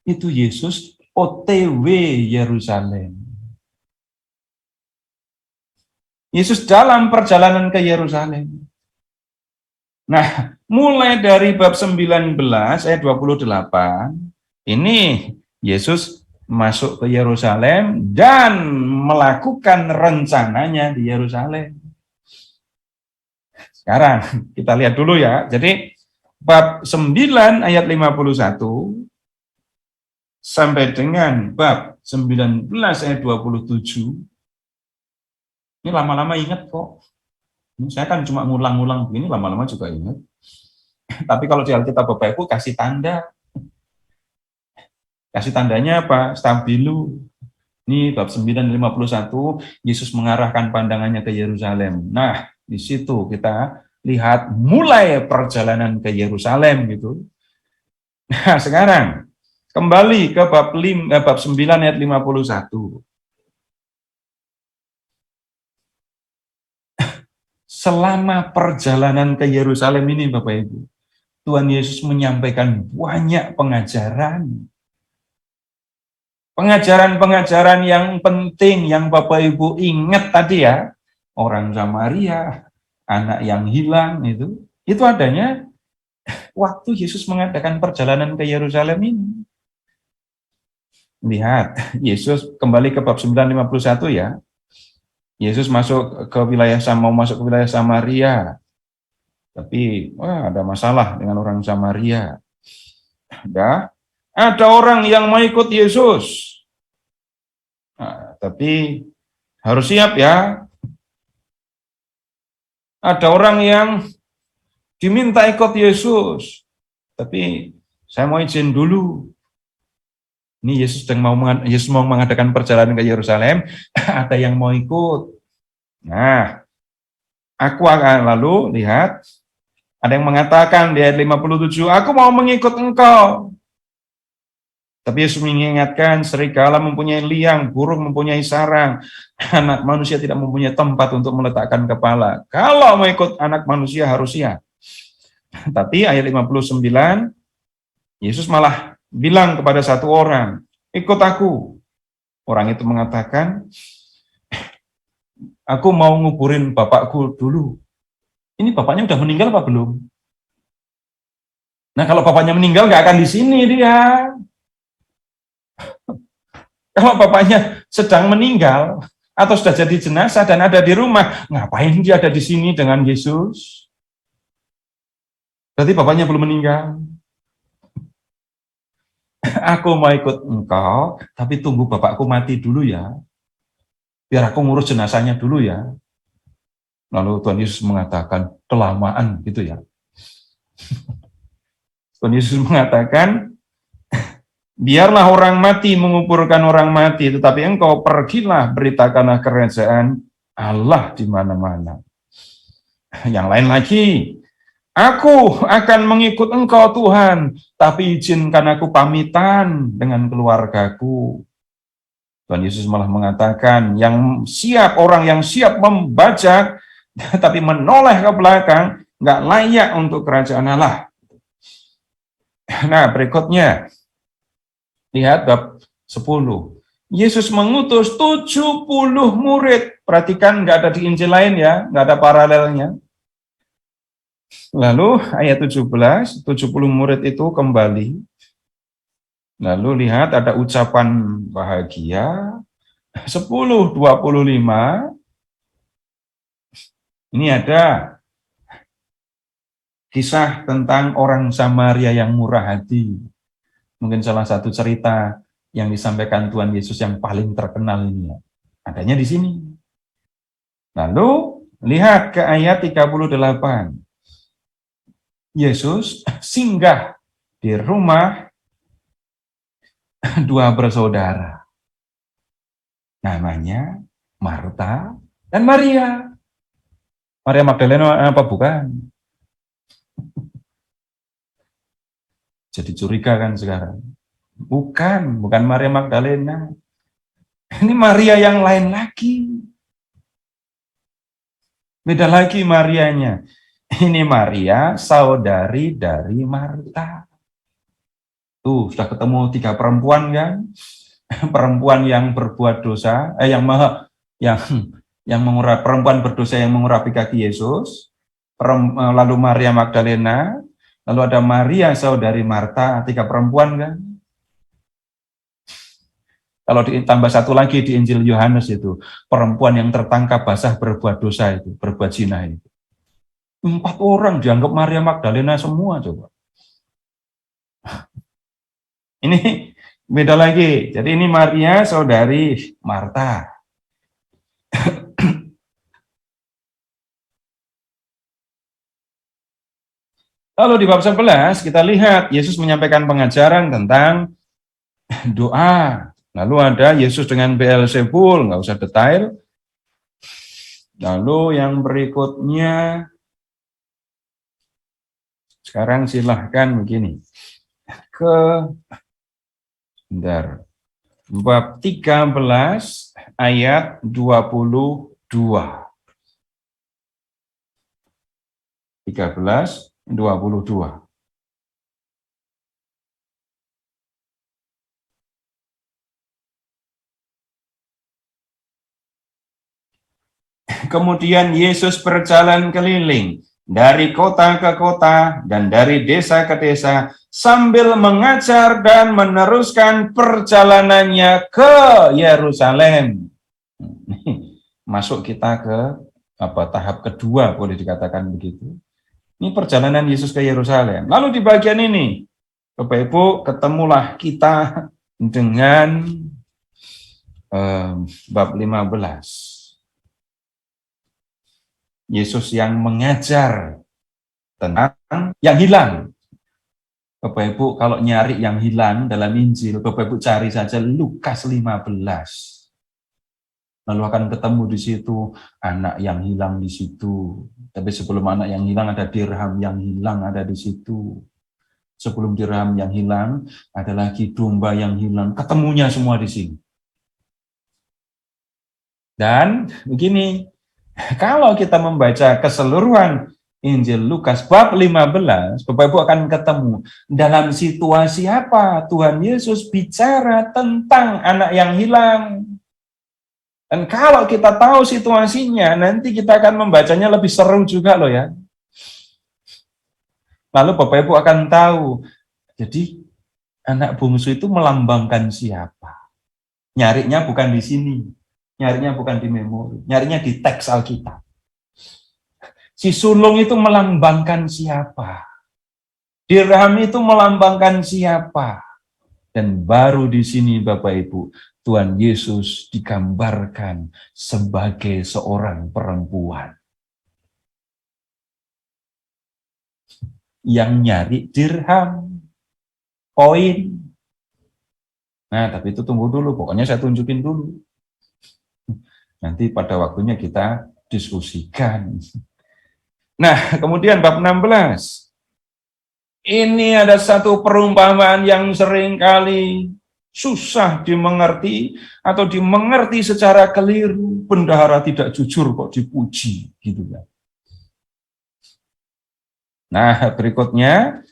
itu Yesus OTW Yerusalem. Yesus dalam perjalanan ke Yerusalem. Nah, mulai dari bab 19 ayat 28, ini Yesus masuk ke Yerusalem dan melakukan rencananya di Yerusalem. Sekarang kita lihat dulu ya. Jadi bab 9 ayat 51 sampai dengan bab 19 ayat 27, ini lama-lama ingat kok. Saya kan cuma ngulang-ngulang begini, lama-lama juga ingat. Tapi kalau di Alkitab Bapak Ibu kasih tanda. Kasih tandanya apa? Stabilo. Ini bab 9:51, Yesus mengarahkan pandangannya ke Yerusalem. Nah, di situ kita lihat mulai perjalanan ke Yerusalem gitu. Nah, sekarang kembali ke bab 9 ayat 51. Selama perjalanan ke Yerusalem ini Bapak Ibu, Tuhan Yesus menyampaikan banyak pengajaran. Pengajaran-pengajaran yang penting yang Bapak Ibu ingat tadi ya, orang Samaria, anak yang hilang itu adanya waktu Yesus mengadakan perjalanan ke Yerusalem ini. Lihat, Yesus kembali ke bab 9:51 ya. Yesus masuk ke mau masuk ke wilayah Samaria. Tapi ada masalah dengan orang Samaria. Ada orang yang mau ikut Yesus. Nah, tapi harus siap ya. Ada orang yang diminta ikut Yesus. Tapi saya mau izin dulu. Ini Yesus mau mengadakan perjalanan ke Yerusalem, ada yang mau ikut. Nah, aku akan lalu lihat, ada yang mengatakan di ayat 57, aku mau mengikut engkau. Tapi Yesus mengingatkan, serigala mempunyai liang, burung mempunyai sarang, anak manusia tidak mempunyai tempat untuk meletakkan kepala. Kalau mau ikut anak manusia harus siap. Tapi ayat 59, Yesus malah bilang kepada satu orang, ikut aku. Orang itu mengatakan, aku mau nguburin bapakku dulu. Ini bapaknya udah meninggal apa belum? Nah kalau bapaknya meninggal nggak akan di sini dia. Kalau bapaknya sedang meninggal atau sudah jadi jenazah dan ada di rumah, ngapain dia ada di sini dengan Yesus? Berarti bapaknya belum meninggal. Aku mau ikut engkau, tapi tunggu bapakku mati dulu ya. Biar aku ngurus jenazahnya dulu ya. Lalu Tuhan Yesus mengatakan, kelamaan gitu ya. Tuhan Yesus mengatakan, biarlah orang mati menguburkan orang mati, tetapi engkau pergilah beritakanlah kerajaan Allah di mana-mana. Yang lain lagi, aku akan mengikut engkau Tuhan, tapi izinkan aku pamitan dengan keluargaku. Tuhan Yesus malah mengatakan, orang yang siap membajak, tapi menoleh ke belakang, nggak layak untuk kerajaan Allah. Nah, berikutnya, lihat bab 10. Yesus mengutus 70 murid. Perhatikan, nggak ada di Injil lain ya, nggak ada paralelnya. Lalu ayat 17, 70 murid itu kembali. Lalu lihat ada ucapan bahagia. 10:25. Ini ada kisah tentang orang Samaria yang murah hati. Mungkin salah satu cerita yang disampaikan Tuhan Yesus yang paling terkenal ini. Adanya di sini. Lalu lihat ke ayat 38. Yesus singgah di rumah dua bersaudara. Namanya Marta Dan Maria Magdalena apa bukan? Jadi curiga kan sekarang. Bukan Maria Magdalena. Ini Maria yang lain lagi. Beda lagi Marianya. Ini Maria, saudari dari Marta. Tuh, sudah ketemu 3 perempuan kan? Perempuan yang berbuat dosa, perempuan berdosa yang mengurapi kaki Yesus, lalu Maria Magdalena, lalu ada Maria saudari Marta, 3 perempuan kan? Kalau ditambah satu lagi di Injil Yohanes itu, perempuan yang tertangkap basah berbuat dosa itu, berbuat zina itu. 4 orang dianggap Maria Magdalena semua coba. Ini beda lagi. Jadi ini Maria saudari Marta. Lalu di bab 11 kita lihat Yesus menyampaikan pengajaran tentang doa. Lalu ada Yesus dengan Beelzebul, nggak usah detail. Lalu yang berikutnya, sekarang silahkan begini. Bab 13 ayat 22. 13:22. Kemudian Yesus berjalan keliling dari kota ke kota dan dari desa ke desa sambil mengajar dan meneruskan perjalanannya ke Yerusalem. Masuk kita ke tahap kedua, boleh dikatakan begitu. Ini perjalanan Yesus ke Yerusalem. Lalu di bagian ini, Bapak Ibu, ketemulah kita dengan bab 15. Yesus yang mengajar tentang yang hilang. Bapak Ibu, kalau nyari yang hilang dalam Injil, Bapak Ibu cari saja Lukas 15. Lalu akan ketemu di situ anak yang hilang di situ. Tapi sebelum anak yang hilang ada dirham yang hilang ada di situ. Sebelum dirham yang hilang ada lagi domba yang hilang. Ketemunya semua di sini. Dan begini, kalau kita membaca keseluruhan Injil Lukas bab 15, Bapak Ibu akan ketemu dalam situasi apa Tuhan Yesus bicara tentang anak yang hilang. Dan kalau kita tahu situasinya, nanti kita akan membacanya lebih seru juga loh ya. Lalu Bapak Ibu akan tahu, jadi anak bungsu itu melambangkan siapa? Nyarinya bukan di sini. Nyarinya bukan di memori, nyarinya di teks Alkitab. Si sulung itu melambangkan siapa? Dirham itu melambangkan siapa? Dan baru di sini Bapak Ibu, Tuhan Yesus digambarkan sebagai seorang perempuan yang nyari dirham, koin. Nah, tapi itu tunggu dulu, pokoknya saya tunjukin dulu. Nanti pada waktunya kita diskusikan. Nah, kemudian bab 16. Ini ada satu perumpamaan yang seringkali susah dimengerti atau dimengerti secara keliru. Bendahara tidak jujur kok dipuji, gitu ya. Nah, berikutnya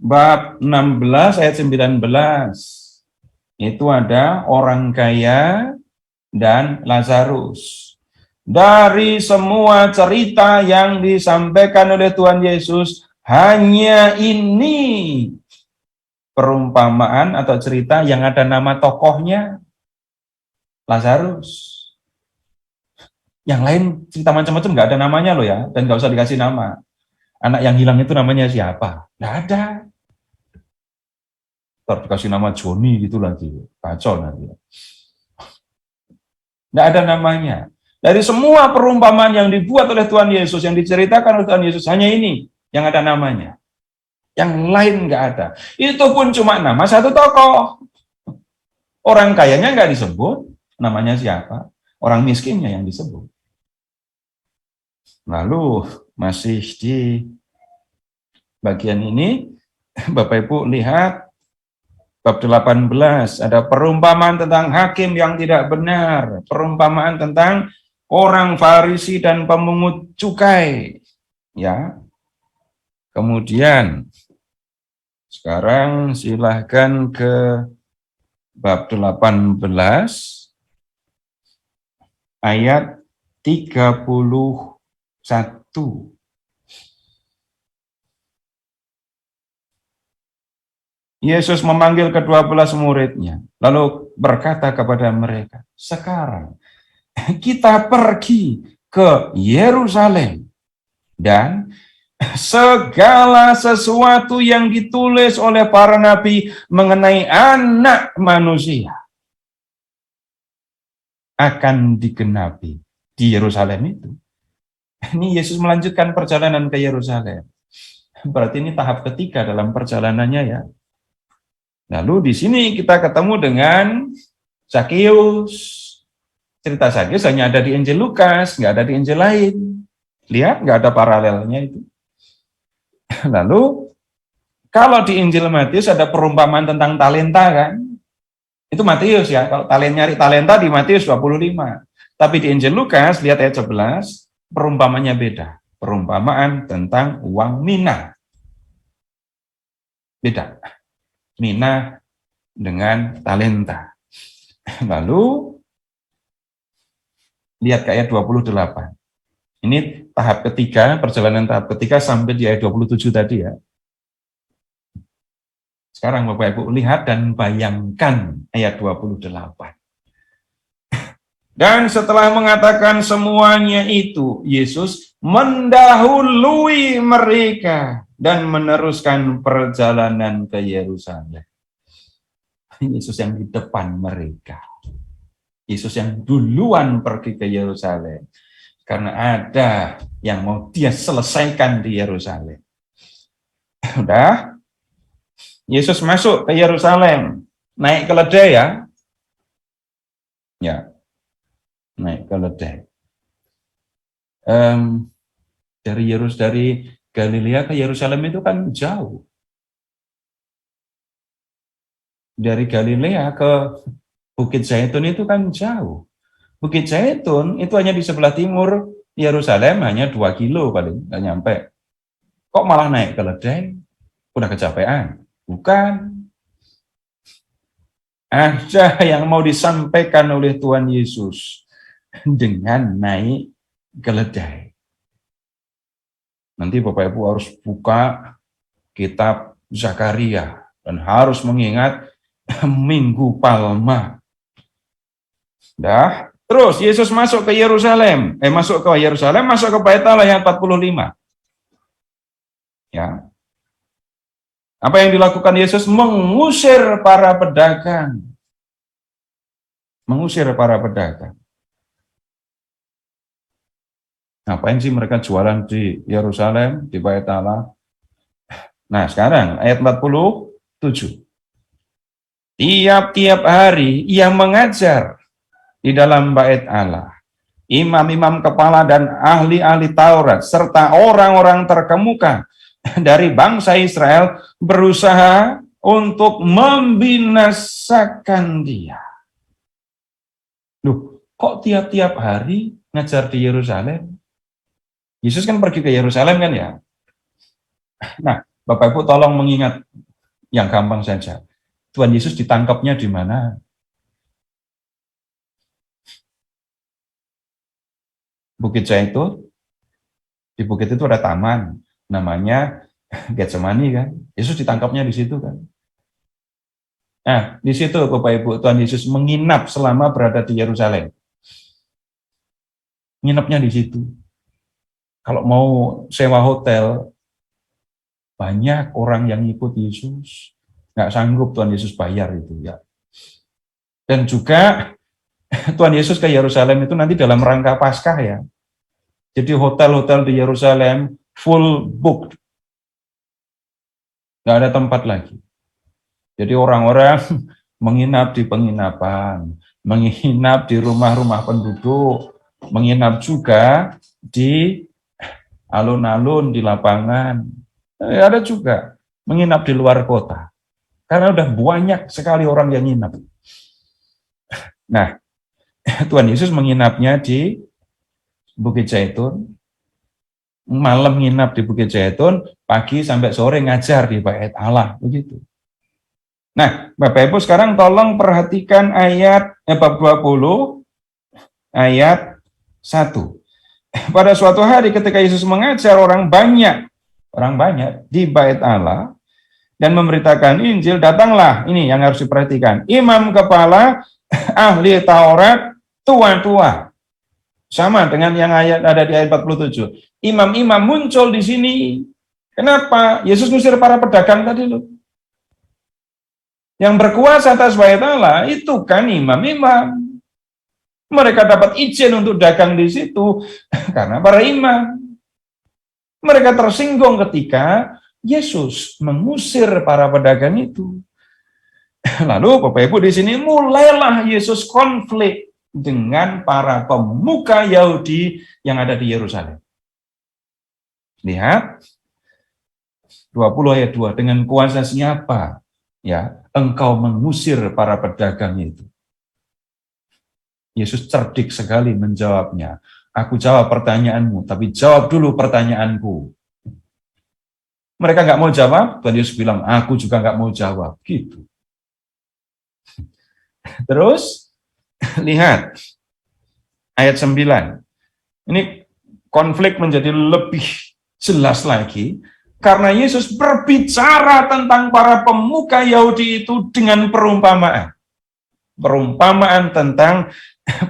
bab 16 ayat 19. Itu ada orang kaya dan Lazarus. Dari semua cerita yang disampaikan oleh Tuhan Yesus, hanya ini perumpamaan atau cerita yang ada nama tokohnya, Lazarus. Yang lain cerita macam-macam nggak ada namanya loh ya, dan nggak usah dikasih nama. Anak yang hilang itu namanya siapa? Nggak ada. Ntar dikasih nama Joni gitu lagi, kacau nanti. Nggak ada namanya. Dari semua perumpamaan yang dibuat oleh Tuhan Yesus, yang diceritakan oleh Tuhan Yesus, hanya ini yang ada namanya. Yang lain nggak ada. Itu pun cuma nama satu tokoh. Orang kayanya nggak disebut, namanya siapa. orang miskinnya yang disebut. Lalu masih di bagian ini, Bapak Ibu lihat bab 18, ada perumpamaan tentang hakim yang tidak benar, perumpamaan tentang orang Farisi dan pemungut cukai. Ya. Kemudian sekarang silahkan ke bab 18 ayat 31. Yesus memanggil ke-12 muridnya, lalu berkata kepada mereka, sekarang kita pergi ke Yerusalem, dan segala sesuatu yang ditulis oleh para nabi mengenai anak manusia akan digenapi di Yerusalem itu. Ini Yesus melanjutkan perjalanan ke Yerusalem. Berarti ini tahap ketiga dalam perjalanannya ya. Lalu di sini kita ketemu dengan Zakius. Cerita Zakius hanya ada di Injil Lukas, nggak ada di Injil lain. Lihat, nggak ada paralelnya itu. Lalu, kalau di Injil Matius ada perumpamaan tentang talenta kan? Itu Matius ya, kalau nyari talenta di Matius 25. Tapi di Injil Lukas, lihat ayat 11, perumpamannya beda. Perumpamaan tentang uang mina. Beda. Mina dengan talenta. Lalu, lihat ke ayat 28. Ini tahap ketiga, perjalanan tahap ketiga sampai di ayat 27 tadi ya. Sekarang Bapak Ibu lihat dan bayangkan ayat 28. Dan setelah mengatakan semuanya itu, Yesus mendahului mereka dan meneruskan perjalanan ke Yerusalem. Yesus yang di depan mereka. Yesus yang duluan pergi ke Yerusalem. Karena ada yang mau dia selesaikan di Yerusalem. Udah, Yesus masuk ke Yerusalem, naik keledai ya. Ya, naik keledai. Dari Galilea ke Yerusalem itu kan jauh. Dari Galilea ke Bukit Zaitun itu kan jauh. Bukit Zaitun itu hanya di sebelah timur Yerusalem, hanya 2 kilo paling, nggak nyampe. Kok malah naik keledai? Udah kecapean? Bukan. Ada yang mau disampaikan oleh Tuhan Yesus dengan naik keledai. Nanti Bapak Ibu harus buka kitab Zakaria dan harus mengingat Minggu Palma. Dah, terus Yesus masuk ke Yerusalem. Masuk ke Bait Allah yang 45. Ya. Apa yang dilakukan Yesus? Mengusir para pedagang. Mengusir para pedagang. Ngapain sih mereka jualan di Yerusalem, di Bait Allah? Nah, sekarang ayat 47. Tiap-tiap hari ia mengajar di dalam Bait Allah. Imam-imam kepala dan ahli-ahli Taurat serta orang-orang terkemuka dari bangsa Israel berusaha untuk membinasakan dia. Loh, kok tiap-tiap hari ngajar di Yerusalem? Yesus kan pergi ke Yerusalem kan ya? Nah, Bapak Ibu tolong mengingat yang gampang saja. Tuhan Yesus ditangkapnya di mana? Bukit Zaitun. Di bukit itu ada taman, namanya Getsemani kan. Yesus ditangkapnya di situ kan. Nah, di situ Bapak Ibu, Tuhan Yesus menginap selama berada di Yerusalem. Nginapnya di situ. Kalau mau sewa hotel, banyak orang yang ikut Yesus. Nggak sanggup Tuhan Yesus bayar itu ya. Dan juga Tuhan Yesus ke Yerusalem itu nanti dalam rangka Paskah ya. Jadi hotel-hotel di Yerusalem full booked. Nggak ada tempat lagi. Jadi orang-orang menginap di penginapan. menginap di rumah-rumah penduduk, menginap juga di alun-alun, di lapangan. Ada juga menginap di luar kota. Karena udah banyak sekali orang yang nginap. Nah, Tuhan Yesus menginapnya di Bukit Zaitun, malam nginap di Bukit Zaitun, pagi sampai sore ngajar di Bait Allah, begitu. Nah, Bapak Ibu sekarang tolong perhatikan ayat bab 20 ayat 1. Pada suatu hari ketika Yesus mengajar orang banyak di Bait Allah dan memberitakan Injil, datanglah, ini yang harus diperhatikan, imam kepala, ahli Taurat, tua-tua. Sama dengan yang ada di ayat 47. Imam-imam muncul di sini. Kenapa? Yesus ngusir para pedagang tadi loh. Yang berkuasa atas Bait Allah itu kan imam-imam. Mereka dapat izin untuk dagang di situ karena para imam. Mereka tersinggung ketika Yesus mengusir para pedagang itu. Lalu Bapak Ibu di sini mulailah Yesus konflik dengan para pemuka Yahudi yang ada di Yerusalem. Lihat 20 ayat 2, dengan kuasa siapa ya engkau mengusir para pedagang itu? Yesus cerdik sekali menjawabnya. Aku jawab pertanyaanmu, tapi jawab dulu pertanyaanku. Mereka nggak mau jawab, Tuhan Yesus bilang, aku juga nggak mau jawab. Gitu. Terus, lihat, ayat 9. Ini konflik menjadi lebih jelas lagi, karena Yesus berbicara tentang para pemuka Yahudi itu dengan perumpamaan. Perumpamaan tentang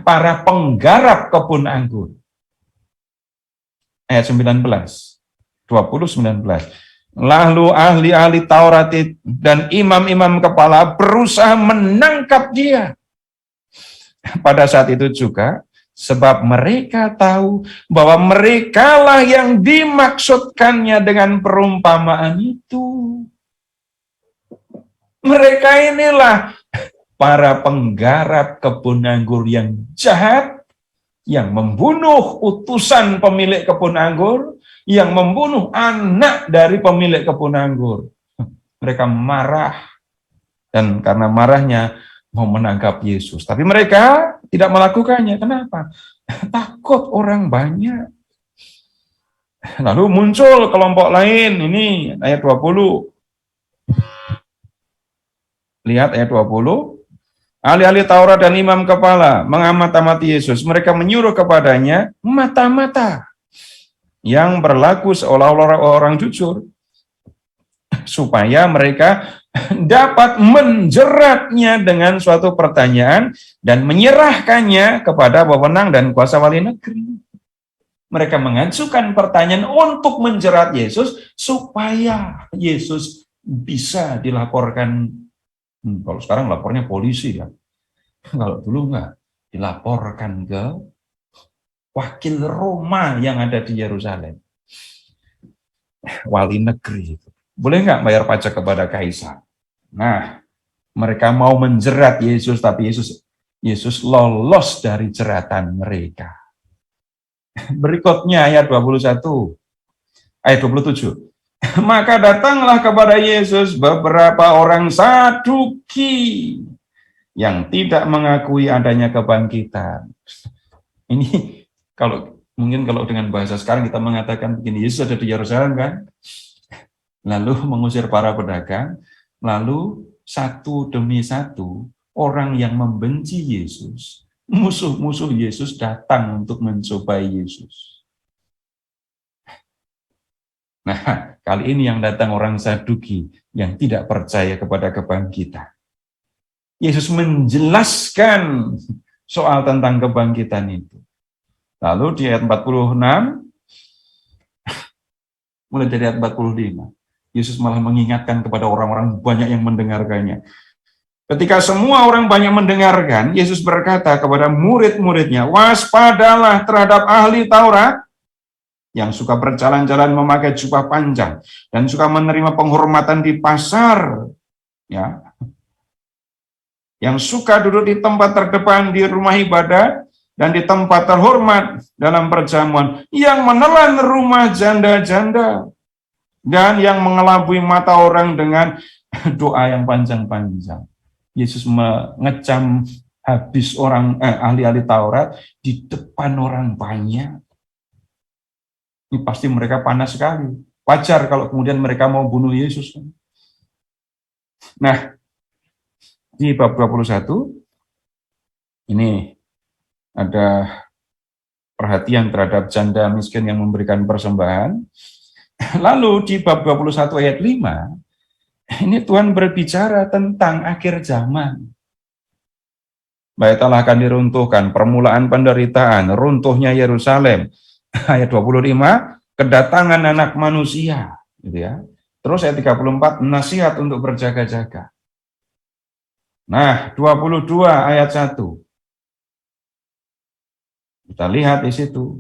para penggarap kebun anggur. Ayat 19, 20-19. Lalu ahli-ahli Taurat dan imam-imam kepala berusaha menangkap dia. Pada saat itu juga, sebab mereka tahu bahwa merekalah yang dimaksudkannya dengan perumpamaan itu. Mereka inilah para penggarap kebun anggur yang jahat, yang membunuh utusan pemilik kebun anggur, yang membunuh anak dari pemilik kebun anggur. Mereka marah, dan karena marahnya mau menangkap Yesus. Tapi mereka tidak melakukannya. Kenapa? Takut orang banyak. Lalu muncul kelompok lain, ini ayat 20. Lihat ayat 20. Ahli-ahli Taurat dan imam kepala mengamat-amati Yesus. Mereka menyuruh kepadanya mata-mata yang berlaku seolah-olah orang jujur, supaya mereka dapat menjeratnya dengan suatu pertanyaan dan menyerahkannya kepada wewenang dan kuasa wali negeri. Mereka mengajukan pertanyaan untuk menjerat Yesus supaya Yesus bisa dilaporkan. Kalau sekarang lapornya polisi ya. Kalau dulu enggak, dilaporkan ke wakil Roma yang ada di Yerusalem. Wali negeri itu. Boleh nggak bayar pajak kepada kaisar? Nah, mereka mau menjerat Yesus, tapi Yesus lolos dari jeratan mereka. Berikutnya ayat 21, ayat 27. Maka datanglah kepada Yesus beberapa orang Saduki yang tidak mengakui adanya kebangkitan. Ini mungkin kalau dengan bahasa sekarang kita mengatakan begini, Yesus ada di Yerusalem kan? Lalu mengusir para pedagang, lalu satu demi satu orang yang membenci Yesus, musuh-musuh Yesus datang untuk mencobai Yesus. Nah, kali ini yang datang orang Saduki yang tidak percaya kepada kebangkitan. Yesus menjelaskan soal tentang kebangkitan itu. Lalu di ayat 46, mulai dari ayat 45, Yesus malah mengingatkan kepada orang-orang banyak yang mendengarkannya. Ketika semua orang banyak mendengarkan, Yesus berkata kepada murid-muridnya, waspadalah terhadap ahli Taurat yang suka berjalan-jalan memakai jubah panjang dan suka menerima penghormatan di pasar, ya, yang suka duduk di tempat terdepan di rumah ibadah dan di tempat terhormat dalam perjamuan, yang menelan rumah janda-janda, dan yang mengelabui mata orang dengan doa yang panjang-panjang. Yesus mengecam habis orang ahli-ahli Taurat di depan orang banyak. Ini pasti mereka panas sekali. Wajar kalau kemudian mereka mau bunuh Yesus. Nah, di bab 21 ini ada perhatian terhadap janda miskin yang memberikan persembahan. Lalu di bab 21 ayat 5, ini Tuhan berbicara tentang akhir zaman. Bait Allah akan diruntuhkan, permulaan penderitaan, runtuhnya Yerusalem. Ayat 25, kedatangan anak manusia, gitu ya. Terus ayat 34, nasihat untuk berjaga-jaga. Nah, 22 ayat 1. Kita lihat di situ.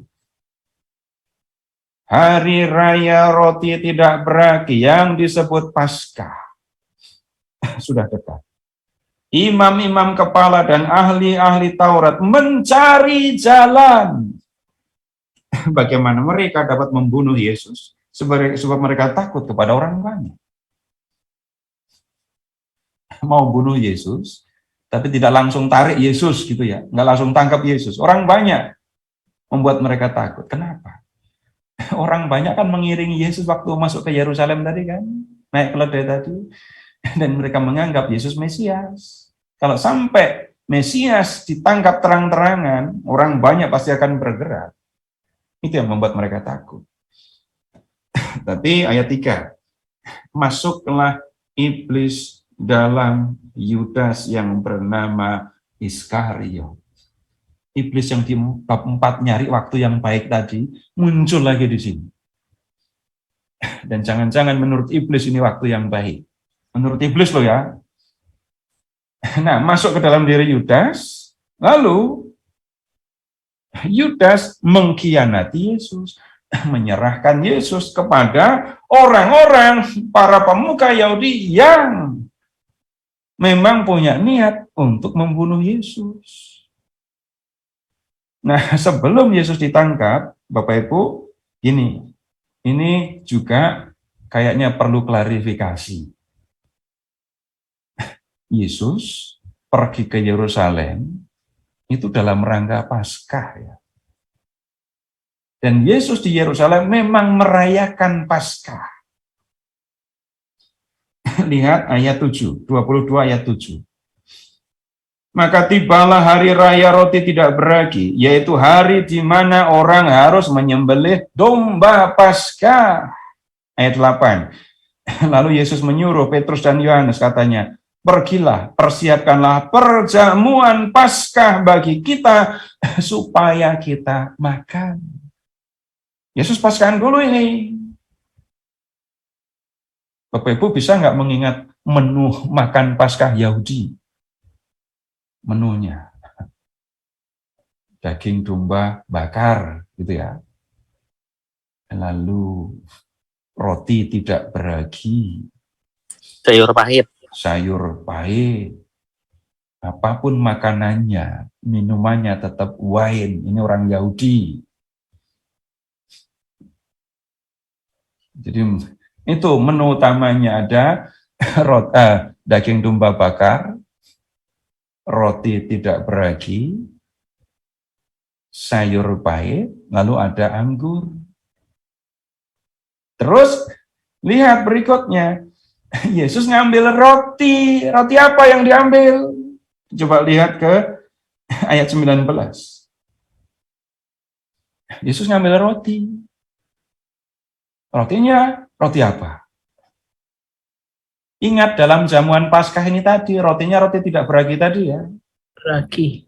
Hari raya roti tidak beragi yang disebut Paskah sudah dekat. Imam-imam kepala dan ahli-ahli Taurat mencari jalan bagaimana mereka dapat membunuh Yesus sebab mereka takut kepada orang banyak. Mau bunuh Yesus, tapi tidak langsung tarik Yesus gitu ya, nggak langsung tangkap Yesus. Orang banyak membuat mereka takut. Kenapa? Orang banyak kan mengiringi Yesus waktu masuk ke Yerusalem tadi kan, naik keledai tadi, dan mereka menganggap Yesus Mesias. Kalau sampai Mesias ditangkap terang-terangan, orang banyak pasti akan bergerak. Itu yang membuat mereka takut. Tapi ayat 3, masuklah iblis dalam Yudas yang bernama Iskariot. Iblis yang di bab 4 nyari waktu yang baik tadi, muncul lagi di sini. Dan jangan-jangan menurut iblis ini waktu yang baik. Menurut iblis loh ya. Nah, masuk ke dalam diri Yudas, lalu Yudas mengkhianati Yesus, menyerahkan Yesus kepada orang-orang, para pemuka Yahudi yang memang punya niat untuk membunuh Yesus. Nah, sebelum Yesus ditangkap, Bapak Ibu, ini juga kayaknya perlu klarifikasi. Yesus pergi ke Yerusalem itu dalam rangka Paskah ya. Dan Yesus di Yerusalem memang merayakan Paskah. Lihat ayat 7, 22 ayat 7. Maka tibalah hari raya roti tidak beragi, yaitu hari di mana orang harus menyembelih domba Paskah. Ayat 8. Lalu Yesus menyuruh Petrus dan Yohanes, katanya, pergilah, persiapkanlah perjamuan Paskah bagi kita, supaya kita makan. Yesus Paskahan dulu ini. Bapak Ibu bisa nggak mengingat menu makan Paskah Yahudi? Menunya daging domba bakar gitu ya, lalu roti tidak beragi, Sayur pahit, apapun makanannya, minumannya tetap wine. Ini orang Yahudi. Jadi itu menu utamanya ada daging domba bakar, roti tidak beragi, sayur pahit, lalu ada anggur. Terus lihat berikutnya, Yesus ngambil roti. Roti apa yang diambil? Coba lihat ke ayat 19. Yesus ngambil roti. Rotinya roti apa? Ingat dalam jamuan Paskah ini tadi, rotinya roti tidak beragi tadi ya. Beragi.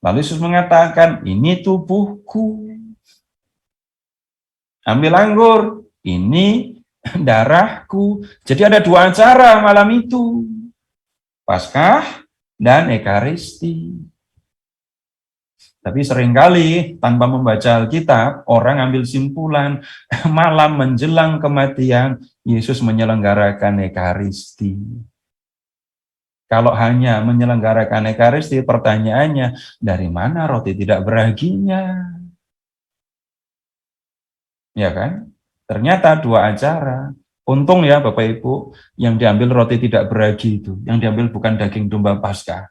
Lalu Yesus mengatakan, ini tubuhku. Ambil anggur, ini darahku. Jadi ada dua acara malam itu. Paskah dan Ekaristi. Tapi seringkali tanpa membaca Alkitab, orang ambil simpulan, malam menjelang kematian, Yesus menyelenggarakan Ekaristi. Kalau hanya menyelenggarakan Ekaristi, pertanyaannya, dari mana roti tidak beraginya? Ya kan? Ternyata dua acara. Untung ya Bapak Ibu, yang diambil roti tidak beragi itu, yang diambil bukan daging domba Paskah.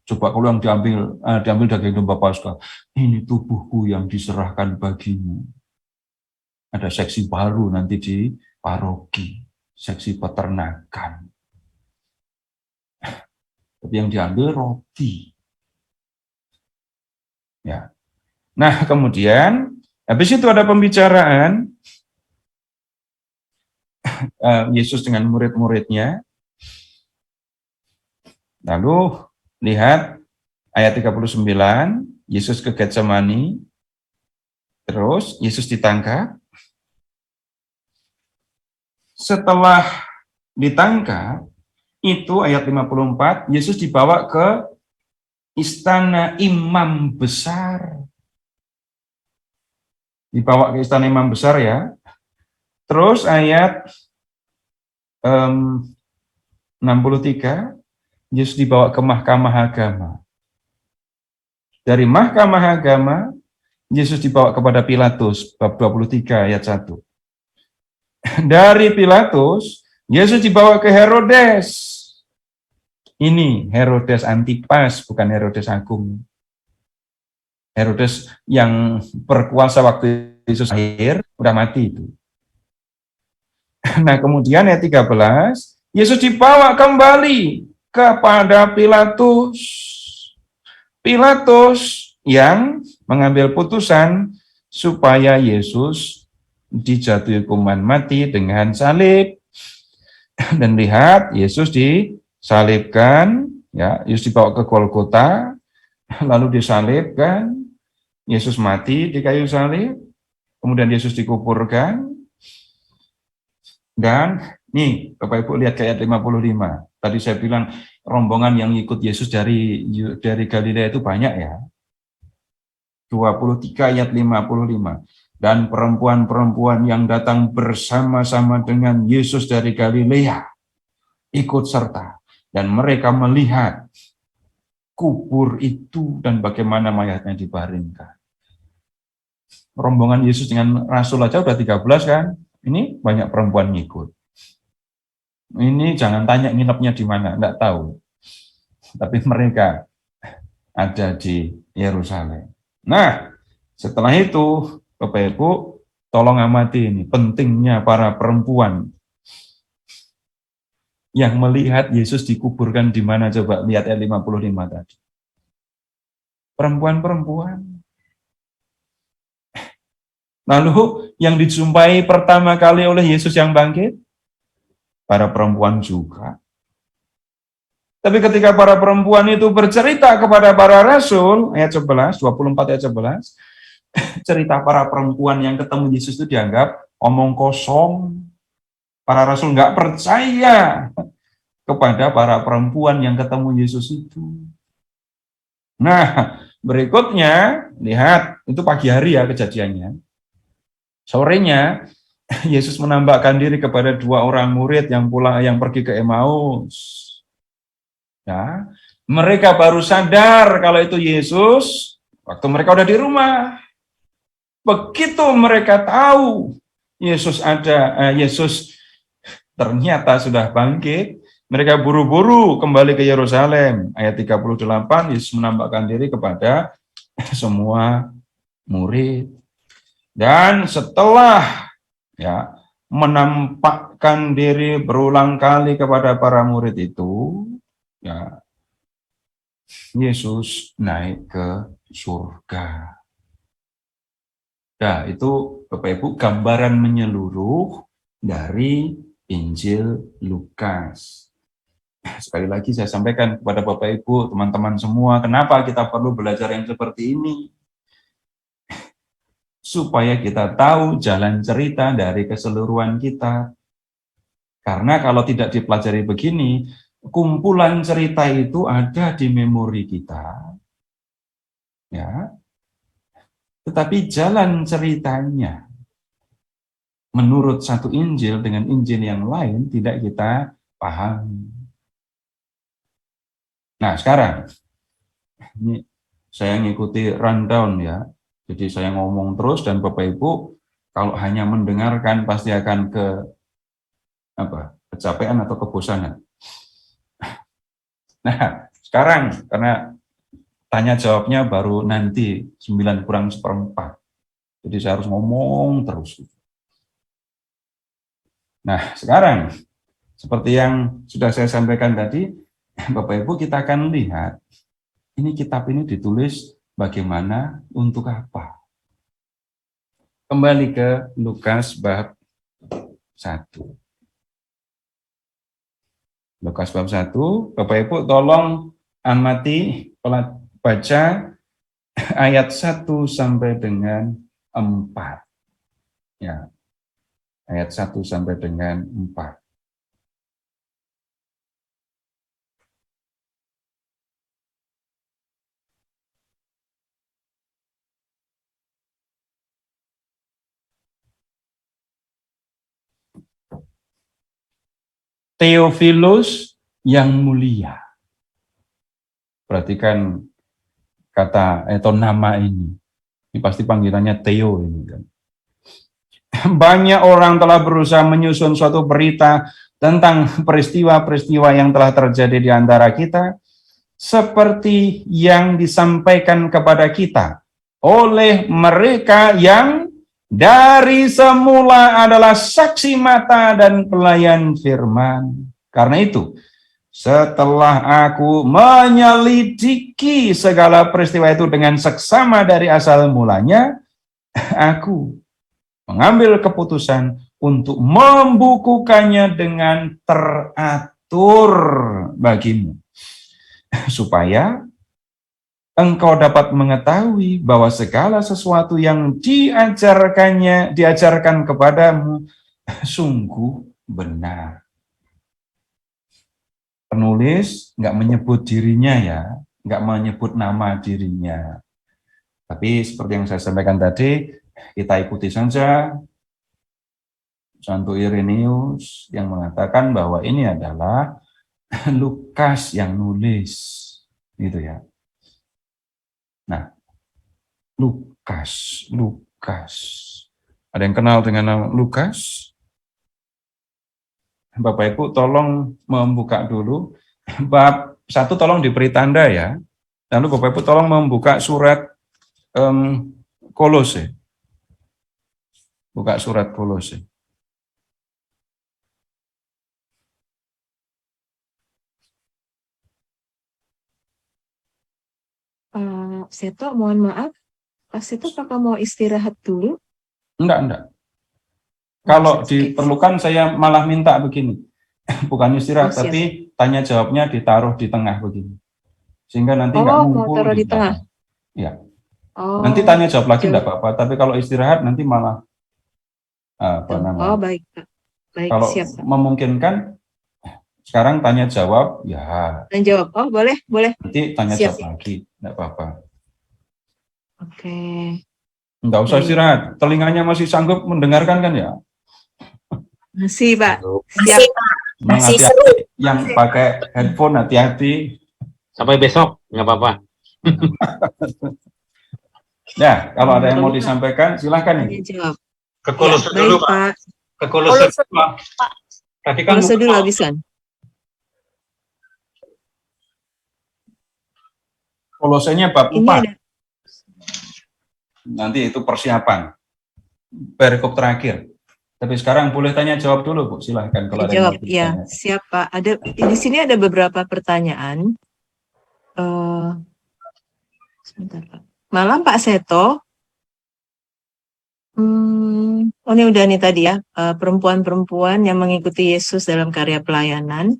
Coba kalau yang diambil daging domba Paskah, ini tubuhku yang diserahkan bagimu. Ada seksi baru nanti di paroki, seksi peternakan. Tapi yang diambil roti. Ya. Nah, kemudian habis itu ada pembicaraan Yesus dengan murid-muridnya. Lalu lihat ayat 39, Yesus ke Getsemani. Terus Yesus ditangkap. Setelah ditangkap, itu ayat 54, Yesus dibawa ke istana imam besar. Dibawa ke istana imam besar ya. Terus ayat 63, Yesus dibawa ke mahkamah agama. Dari mahkamah agama, Yesus dibawa kepada Pilatus, bab 23 ayat 1. Dari Pilatus, Yesus dibawa ke Herodes. Ini Herodes Antipas, bukan Herodes Agung. Herodes yang berkuasa waktu Yesus lahir, udah mati itu. Nah, kemudian ayat 13, Yesus dibawa kembali kepada Pilatus. Pilatus yang mengambil putusan supaya Yesus dijatuhi hukuman mati dengan salib. Dan lihat, Yesus disalibkan, ya, Yesus dibawa ke Golgota, lalu disalibkan, Yesus mati di kayu salib, kemudian Yesus dikuburkan, dan nih, Bapak Ibu lihat ke ayat 55. Tadi saya bilang rombongan yang ikut Yesus dari Galilea itu banyak ya. 23 ayat 55. Dan perempuan-perempuan yang datang bersama-sama dengan Yesus dari Galilea ikut serta. Dan mereka melihat kubur itu dan bagaimana mayatnya dibaringkan. Rombongan Yesus dengan Rasul aja udah 13 kan. Ini banyak perempuan ngikut. Ini jangan tanya nginepnya di mana, enggak tahu. Tapi mereka ada di Yerusalem. Nah, setelah itu, Bapak Ibu, tolong amati ini, pentingnya para perempuan yang melihat Yesus dikuburkan di mana, coba lihat ayat 55 tadi. Perempuan-perempuan. Lalu yang dijumpai pertama kali oleh Yesus yang bangkit, para perempuan juga. Tapi ketika para perempuan itu bercerita kepada para rasul, ayat 11, 24 ayat 11, cerita para perempuan yang ketemu Yesus itu dianggap omong kosong. Para rasul nggak percaya kepada para perempuan yang ketemu Yesus itu. Nah, berikutnya, lihat, itu pagi hari ya kejadiannya. Sorenya, Yesus menambahkan diri kepada 2 orang murid yang pergi ke Emmaus. Ya, mereka baru sadar kalau itu Yesus waktu mereka udah di rumah. Begitu mereka tahu Yesus ternyata sudah bangkit, mereka buru-buru kembali ke Yerusalem. Ayat 38, Yesus menambahkan diri kepada semua murid. Dan setelah ya menampakkan diri berulang kali kepada para murid itu, ya Yesus naik ke surga. Nah, itu Bapak Ibu gambaran menyeluruh dari Injil Lukas. Sekali lagi saya sampaikan kepada Bapak Ibu, teman-teman semua, kenapa kita perlu belajar yang seperti ini? Supaya kita tahu jalan cerita dari keseluruhan kita. Karena kalau tidak dipelajari begini, kumpulan cerita itu ada di memori kita. Ya. Tetapi jalan ceritanya menurut satu Injil dengan Injil yang lain tidak kita pahami. Nah, sekarang ini saya ngikuti rundown ya. Jadi saya ngomong terus dan Bapak Ibu kalau hanya mendengarkan pasti akan kecapean atau kebosanan. Nah, sekarang karena tanya jawabnya baru nanti 9 kurang seperempat. Jadi saya harus ngomong terus. Nah, sekarang seperti yang sudah saya sampaikan tadi, Bapak Ibu kita akan lihat ini kitab ini ditulis bagaimana, untuk apa. Kembali ke Lukas bab 1. Lukas bab 1, Bapak Ibu tolong amati, baca ayat 1 sampai dengan 4. Ya. Ayat 1 sampai dengan 4. Theophilus yang mulia. Perhatikan kata atau nama ini. Ini pasti panggilannya Theo ini kan. Banyak orang telah berusaha menyusun suatu berita tentang peristiwa-peristiwa yang telah terjadi di antara kita, seperti yang disampaikan kepada kita oleh mereka yang dari semula adalah saksi mata dan pelayan firman. Karena itu, setelah aku menyelidiki segala peristiwa itu dengan seksama dari asal mulanya, aku mengambil keputusan untuk membukukannya dengan teratur bagimu, supaya engkau dapat mengetahui bahwa segala sesuatu yang diajarkan kepadamu sungguh benar. Penulis nggak menyebut dirinya ya, nggak menyebut nama dirinya. Tapi seperti yang saya sampaikan tadi, kita ikuti saja Santo Irenaeus yang mengatakan bahwa ini adalah Lukas yang nulis, gitu ya. Nah, Lukas. Ada yang kenal dengan nama Lukas? Bapak Ibu tolong membuka dulu. Bab 1 tolong diberi tanda ya. Lalu Bapak Ibu tolong membuka surat Kolose. Buka surat Kolose. Pak Seto, mohon maaf. Pak Seto, apakah mau istirahat dulu? Enggak. Kalau Oke. diperlukan saya malah minta begini. Bukan istirahat, siap. tapi tanya jawabnya ditaruh di tengah begini. Sehingga nanti nggak mau ngumpul taruh di tengah. belakang. Ya. Oh, Nanti tanya jawab lagi oke. enggak apa-apa, tapi kalau istirahat nanti malah Oh, baik, Pak. Baik, kalau siap, Pak. memungkinkan sekarang tanya jawab ya, Dan jawab. Oh, boleh. nanti tanya Siap. jawab lagi, enggak apa-apa. Oke. Enggak usah Baik. istirahat, telinganya masih sanggup mendengarkan kan ya? Masih, Pak. Siap. Masih Pak, Yang masih hati-hati, seru. yang pakai headphone hati-hati. Sampai besok, nggak apa-apa. Ya, kalau ada yang mau disampaikan silahkan Tanya ini. jawab. Ke Kolose Ya, dulu, baik, Pak. Pak. Ke Kolose, Pak. Tadi kan Kolose dulu habisan. Kolosenya bab Ini 4. ada Nanti itu persiapan. Perikop terakhir. Tapi sekarang boleh tanya jawab dulu, Bu. Silahkan kalau ada yang dijawab. mau Ya, ditanya. siap, Pak. Di sini ada beberapa pertanyaan. Sebentar, Pak. Malam, Pak Seto. Oh, ini udah nih tadi ya, perempuan-perempuan yang mengikuti Yesus dalam karya pelayanan.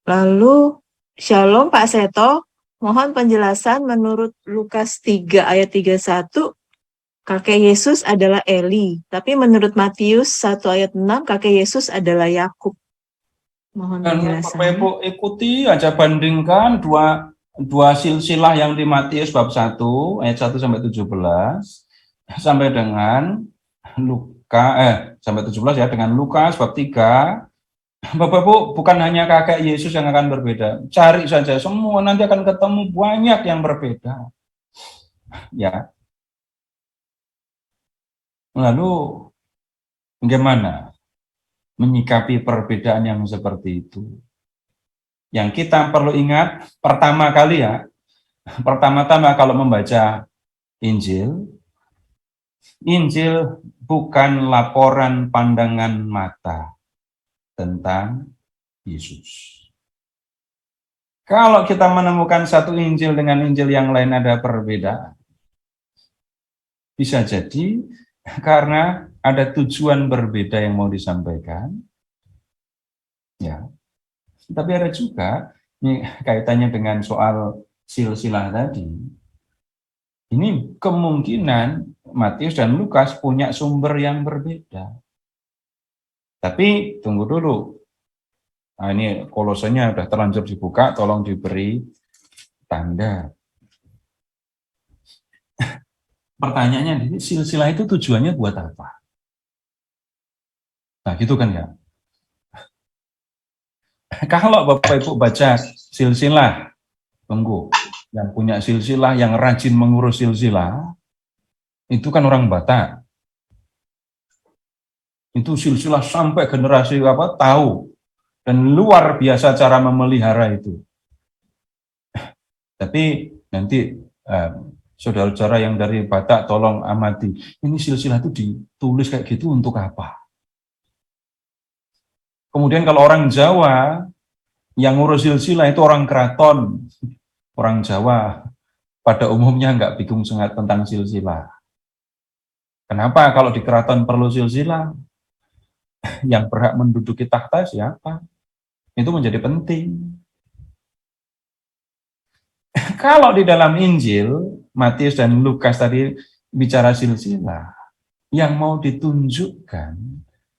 Lalu, Shalom Pak Seto, mohon penjelasan menurut Lukas 3 ayat 31, kakek Yesus adalah Eli. Tapi menurut Matius 1 ayat 6, kakek Yesus adalah Yakub. Mohon Dan Bapak penjelasannya. Ibu ikuti aja, bandingkan dua silsilah yang di Matius bab 1 ayat 1 sampai 17 sampai dengan sampai 17 ya, dengan Lukas bab 3 Bapak-Ibu, bukan hanya kakek Yesus yang akan berbeda. Cari saja, semua nanti akan ketemu banyak yang berbeda. Ya. Lalu bagaimana menyikapi perbedaan yang seperti itu? Yang kita perlu ingat, pertama kali ya, pertama-tama kalau membaca Injil, Injil bukan laporan pandangan mata tentang Yesus. Kalau kita menemukan satu Injil dengan Injil yang lain ada perbedaan, bisa jadi karena ada tujuan berbeda yang mau disampaikan. Ya. Tapi ada juga ini kaitannya dengan soal silsilah tadi. Ini kemungkinan Matius dan Lukas punya sumber yang berbeda. Tapi tunggu dulu. Nah, ini Kolosenya sudah terlanjur dibuka, tolong diberi tanda. Pertanyaannya, silsilah itu tujuannya buat apa? Nah, gitu kan ya. Kalau Bapak Ibu baca silsilah, tunggu, yang punya silsilah, yang rajin mengurus silsilah, itu kan orang Batak. Itu silsilah sampai generasi tahu. Dan luar biasa cara memelihara itu. Tapi nanti saudara-saudara yang dari Batak tolong amati. Ini silsilah itu ditulis kayak gitu untuk apa? Kemudian kalau orang Jawa yang ngurus silsilah itu orang keraton. Orang Jawa pada umumnya nggak bingung sangat tentang silsilah. Kenapa kalau di keraton perlu silsilah? Yang berhak menduduki takhta siapa? Itu menjadi penting. Kalau di dalam Injil, Matius dan Lukas tadi bicara silsilah, yang mau ditunjukkan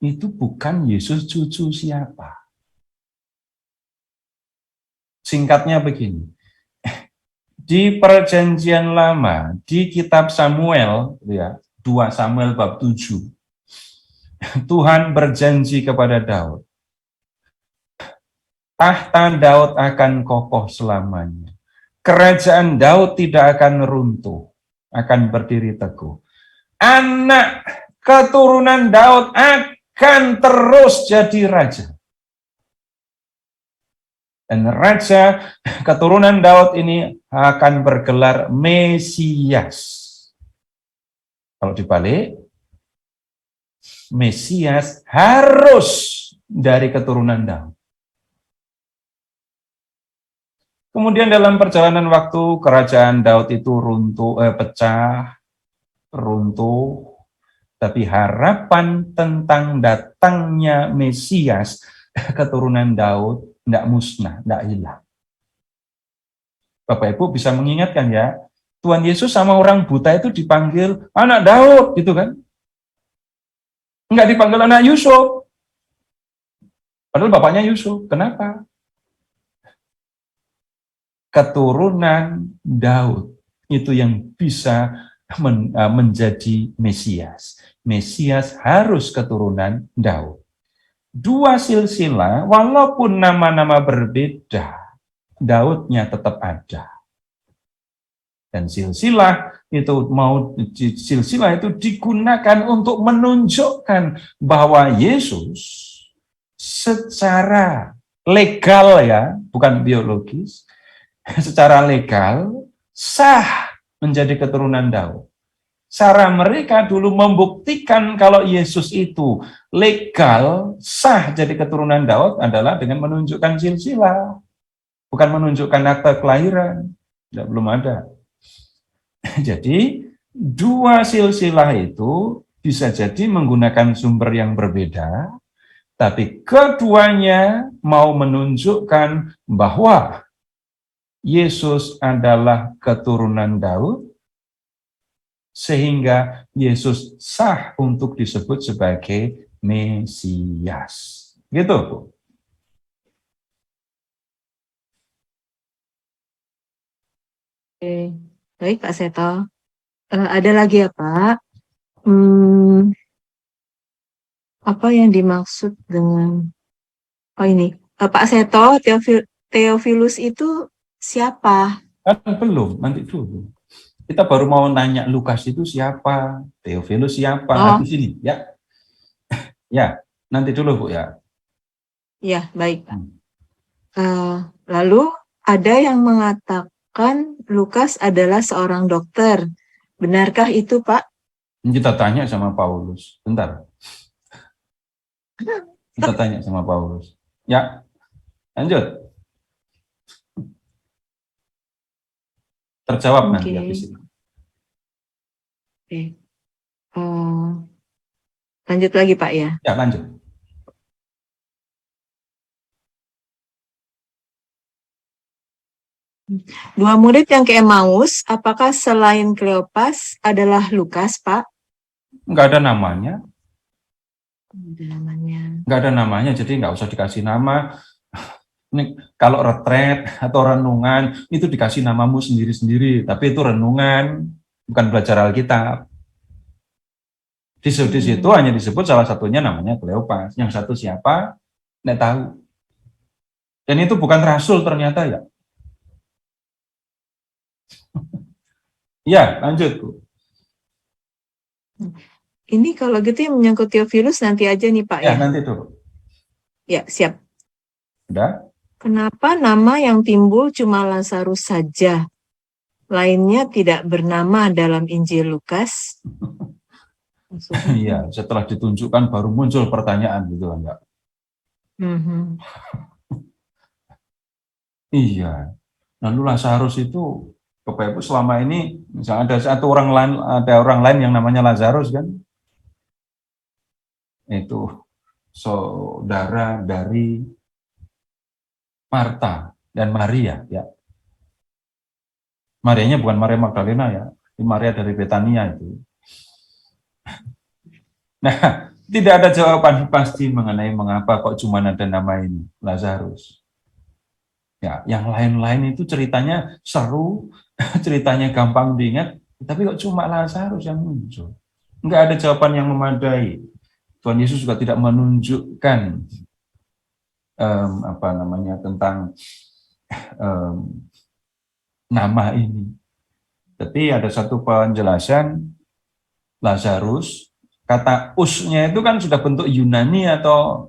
itu bukan Yesus cucu siapa. Singkatnya begini, di Perjanjian Lama, di kitab Samuel, ya, 2 Samuel bab 7, Tuhan berjanji kepada Daud, tahta Daud akan kokoh selamanya. Kerajaan Daud tidak akan runtuh, akan berdiri teguh. Anak keturunan Daud akan terus jadi raja. Dan raja keturunan Daud ini akan bergelar Mesias. Kalau dibalik, Mesias harus dari keturunan Daud. Kemudian dalam perjalanan waktu kerajaan Daud itu pecah, runtuh, tapi harapan tentang datangnya Mesias keturunan Daud tidak musnah, tidak hilang. Bapak Ibu bisa mengingatkan ya, Tuhan Yesus sama orang buta itu dipanggil anak Daud, gitu kan? Enggak dipanggil anak Yusuf. Padahal bapaknya Yusuf. Kenapa? Keturunan Daud itu yang bisa menjadi Mesias. Mesias harus keturunan Daud. 2 silsilah, walaupun nama-nama berbeda, Daudnya tetap ada. Dan silsilah itu digunakan untuk menunjukkan bahwa Yesus secara legal ya, bukan biologis, secara legal sah menjadi keturunan Daud. Cara mereka dulu membuktikan kalau Yesus itu legal sah jadi keturunan Daud adalah dengan menunjukkan silsilah, bukan menunjukkan akte kelahiran. Belum ada. Jadi 2 silsilah itu bisa jadi menggunakan sumber yang berbeda, tapi keduanya mau menunjukkan bahwa Yesus adalah keturunan Daud, sehingga Yesus sah untuk disebut sebagai Mesias. Gitu, Bu. Oke. Baik, Pak Seto. Ada lagi ya, Pak? Apa yang dimaksud dengan Oh ini, Pak Seto, Theophilus itu siapa? Kan belum, nanti dulu. Kita baru mau nanya Lukas itu siapa, Theophilus siapa, Oh. di sini ya. Ya, nanti dulu Bu ya. Ya, baik. Lalu ada yang mengatakan Lukas adalah seorang dokter. Benarkah itu, Pak? Kita tanya sama Paulus. Bentar. Kita tanya sama Paulus. Ya, lanjut. Terjawab nanti Oke. habis ini. Oke. Lanjut lagi, Pak ya. Ya, lanjut. Dua murid yang ke Emmaus, apakah selain Kleopas adalah Lukas, Pak? Nggak ada namanya. Ada namanya. Nggak ada namanya, jadi nggak usah dikasih nama. Ini kalau retret atau renungan, itu dikasih namamu sendiri-sendiri. Tapi itu renungan, bukan belajar Alkitab. Di situ hanya disebut salah satunya namanya Kleopas. Yang satu siapa? Nggak tahu. Dan itu bukan rasul ternyata ya. Ya, lanjut Bu. Ini kalau gitu yang menyangkut Theophilus nanti aja nih, Pak Ya, ya. nanti dulu. Ya, siap. Udah? Kenapa nama yang timbul cuma Lazarus saja? Lainnya tidak bernama dalam Injil Lukas? Iya, setelah ditunjukkan baru muncul pertanyaan gitu kan, Mbak. Iya. Lalu Lazarus itu Bapak Ibu selama ini misalnya ada orang lain yang namanya Lazarus kan? Itu saudara dari Marta dan Maria ya. Marianya bukan Maria Magdalena ya, Maria dari Betania itu. Nah, tidak ada jawaban pasti mengenai mengapa kok cuma ada nama ini, Lazarus. Ya, yang lain-lain itu ceritanya seru, ceritanya gampang diingat, tapi kok cuma Lazarus yang muncul. Enggak ada jawaban yang memadai. Tuhan Yesus juga tidak menunjukkan tentang nama ini. Tapi ada satu penjelasan Lazarus, kata usnya itu kan sudah bentuk Yunani atau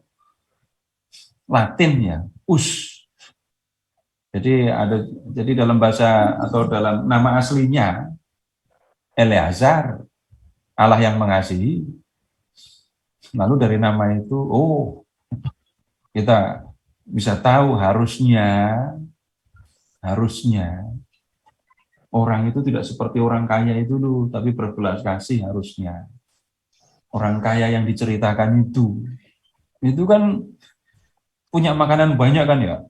Latin ya, us. Jadi dalam bahasa atau dalam nama aslinya Eleazar, Allah yang mengasihi. Lalu dari nama itu, kita bisa tahu harusnya orang itu tidak seperti orang kaya itu dulu, tapi berbelas kasih harusnya. Orang kaya yang diceritakan itu kan punya makanan banyak kan ya.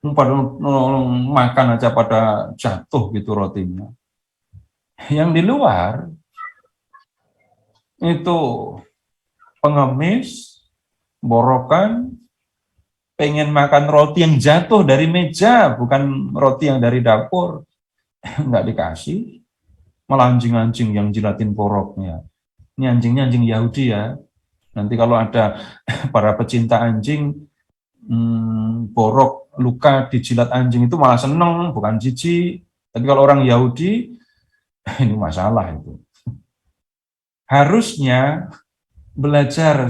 Pada makan aja pada jatuh gitu rotinya. Yang di luar itu pengemis, borokan, pengen makan roti yang jatuh dari meja, bukan roti yang dari dapur. Nggak dikasih, malah anjing-anjing yang jilatin poroknya. Ini anjingnya anjing Yahudi ya. Nanti kalau ada para pecinta anjing, borok luka dijilat anjing itu malah seneng, bukan jijik. Tapi kalau orang Yahudi, ini masalah itu. Harusnya belajar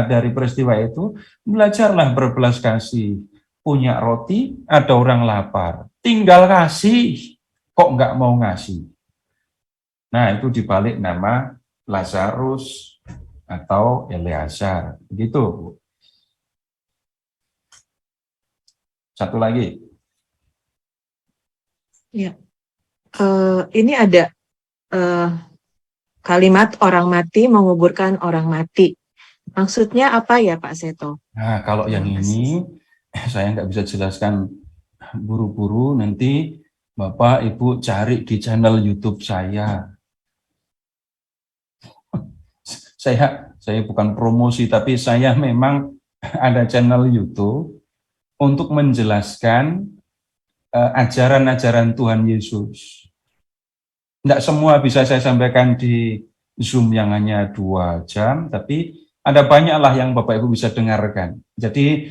dari peristiwa itu, belajarlah berbelas kasih. Punya roti, ada orang lapar. Tinggal kasih, kok nggak mau ngasih. Nah, itu dibalik nama Lazarus atau Eleazar. Begitu, Bu. Satu lagi. Ya. Ini ada kalimat orang mati menguburkan orang mati. Maksudnya apa ya Pak Seto? Nah, kalau yang ini saya nggak bisa jelaskan buru-buru, nanti Bapak Ibu cari di channel YouTube saya. Saya bukan promosi, tapi saya memang ada channel YouTube untuk menjelaskan ajaran-ajaran Tuhan Yesus. Tidak semua bisa saya sampaikan di Zoom yang hanya 2 jam, tapi ada banyaklah yang Bapak Ibu bisa dengarkan. Jadi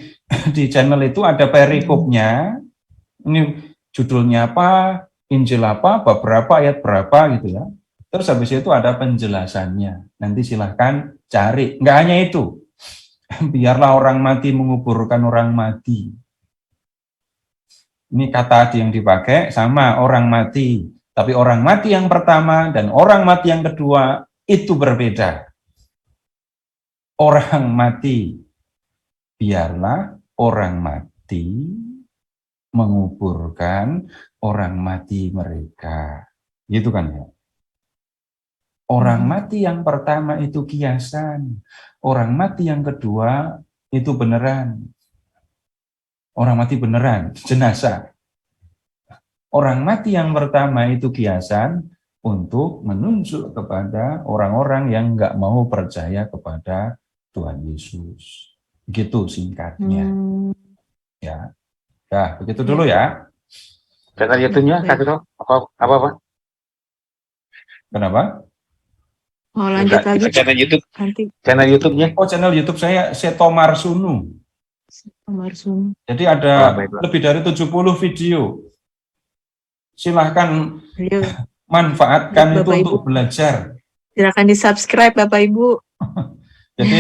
di channel itu ada perikopnya, ini judulnya apa, Injil apa, bab berapa, ayat berapa gitu ya. Terus habis itu ada penjelasannya. Nanti silahkan cari. Nggak hanya itu. Biarlah orang mati menguburkan orang mati. Ini kata yang dipakai sama orang mati. Tapi orang mati yang pertama dan orang mati yang kedua itu berbeda. Orang mati, biarlah orang mati menguburkan orang mati mereka. Gitu kan ya. Orang mati yang pertama itu kiasan. Orang mati yang kedua itu beneran. Orang mati beneran, jenazah. Orang mati yang pertama itu kiasan untuk menunjuk kepada orang-orang yang nggak mau percaya kepada Tuhan Yesus. Begitu singkatnya. Ya. Nah, begitu dulu ya. Channel YouTube-nya Baik. kasih tahu apa? Kenapa? Mau lanjut Enggak, lagi channel YouTube, nanti channel YouTube-nya. Oh, channel YouTube saya Seto Marsunu. nomor Zoom. Jadi ada baiklah. lebih dari 70 video. Silahkan Beliau manfaatkan Baik, itu Bapak, untuk Ibu. belajar. Silakan di-subscribe Bapak Ibu. Jadi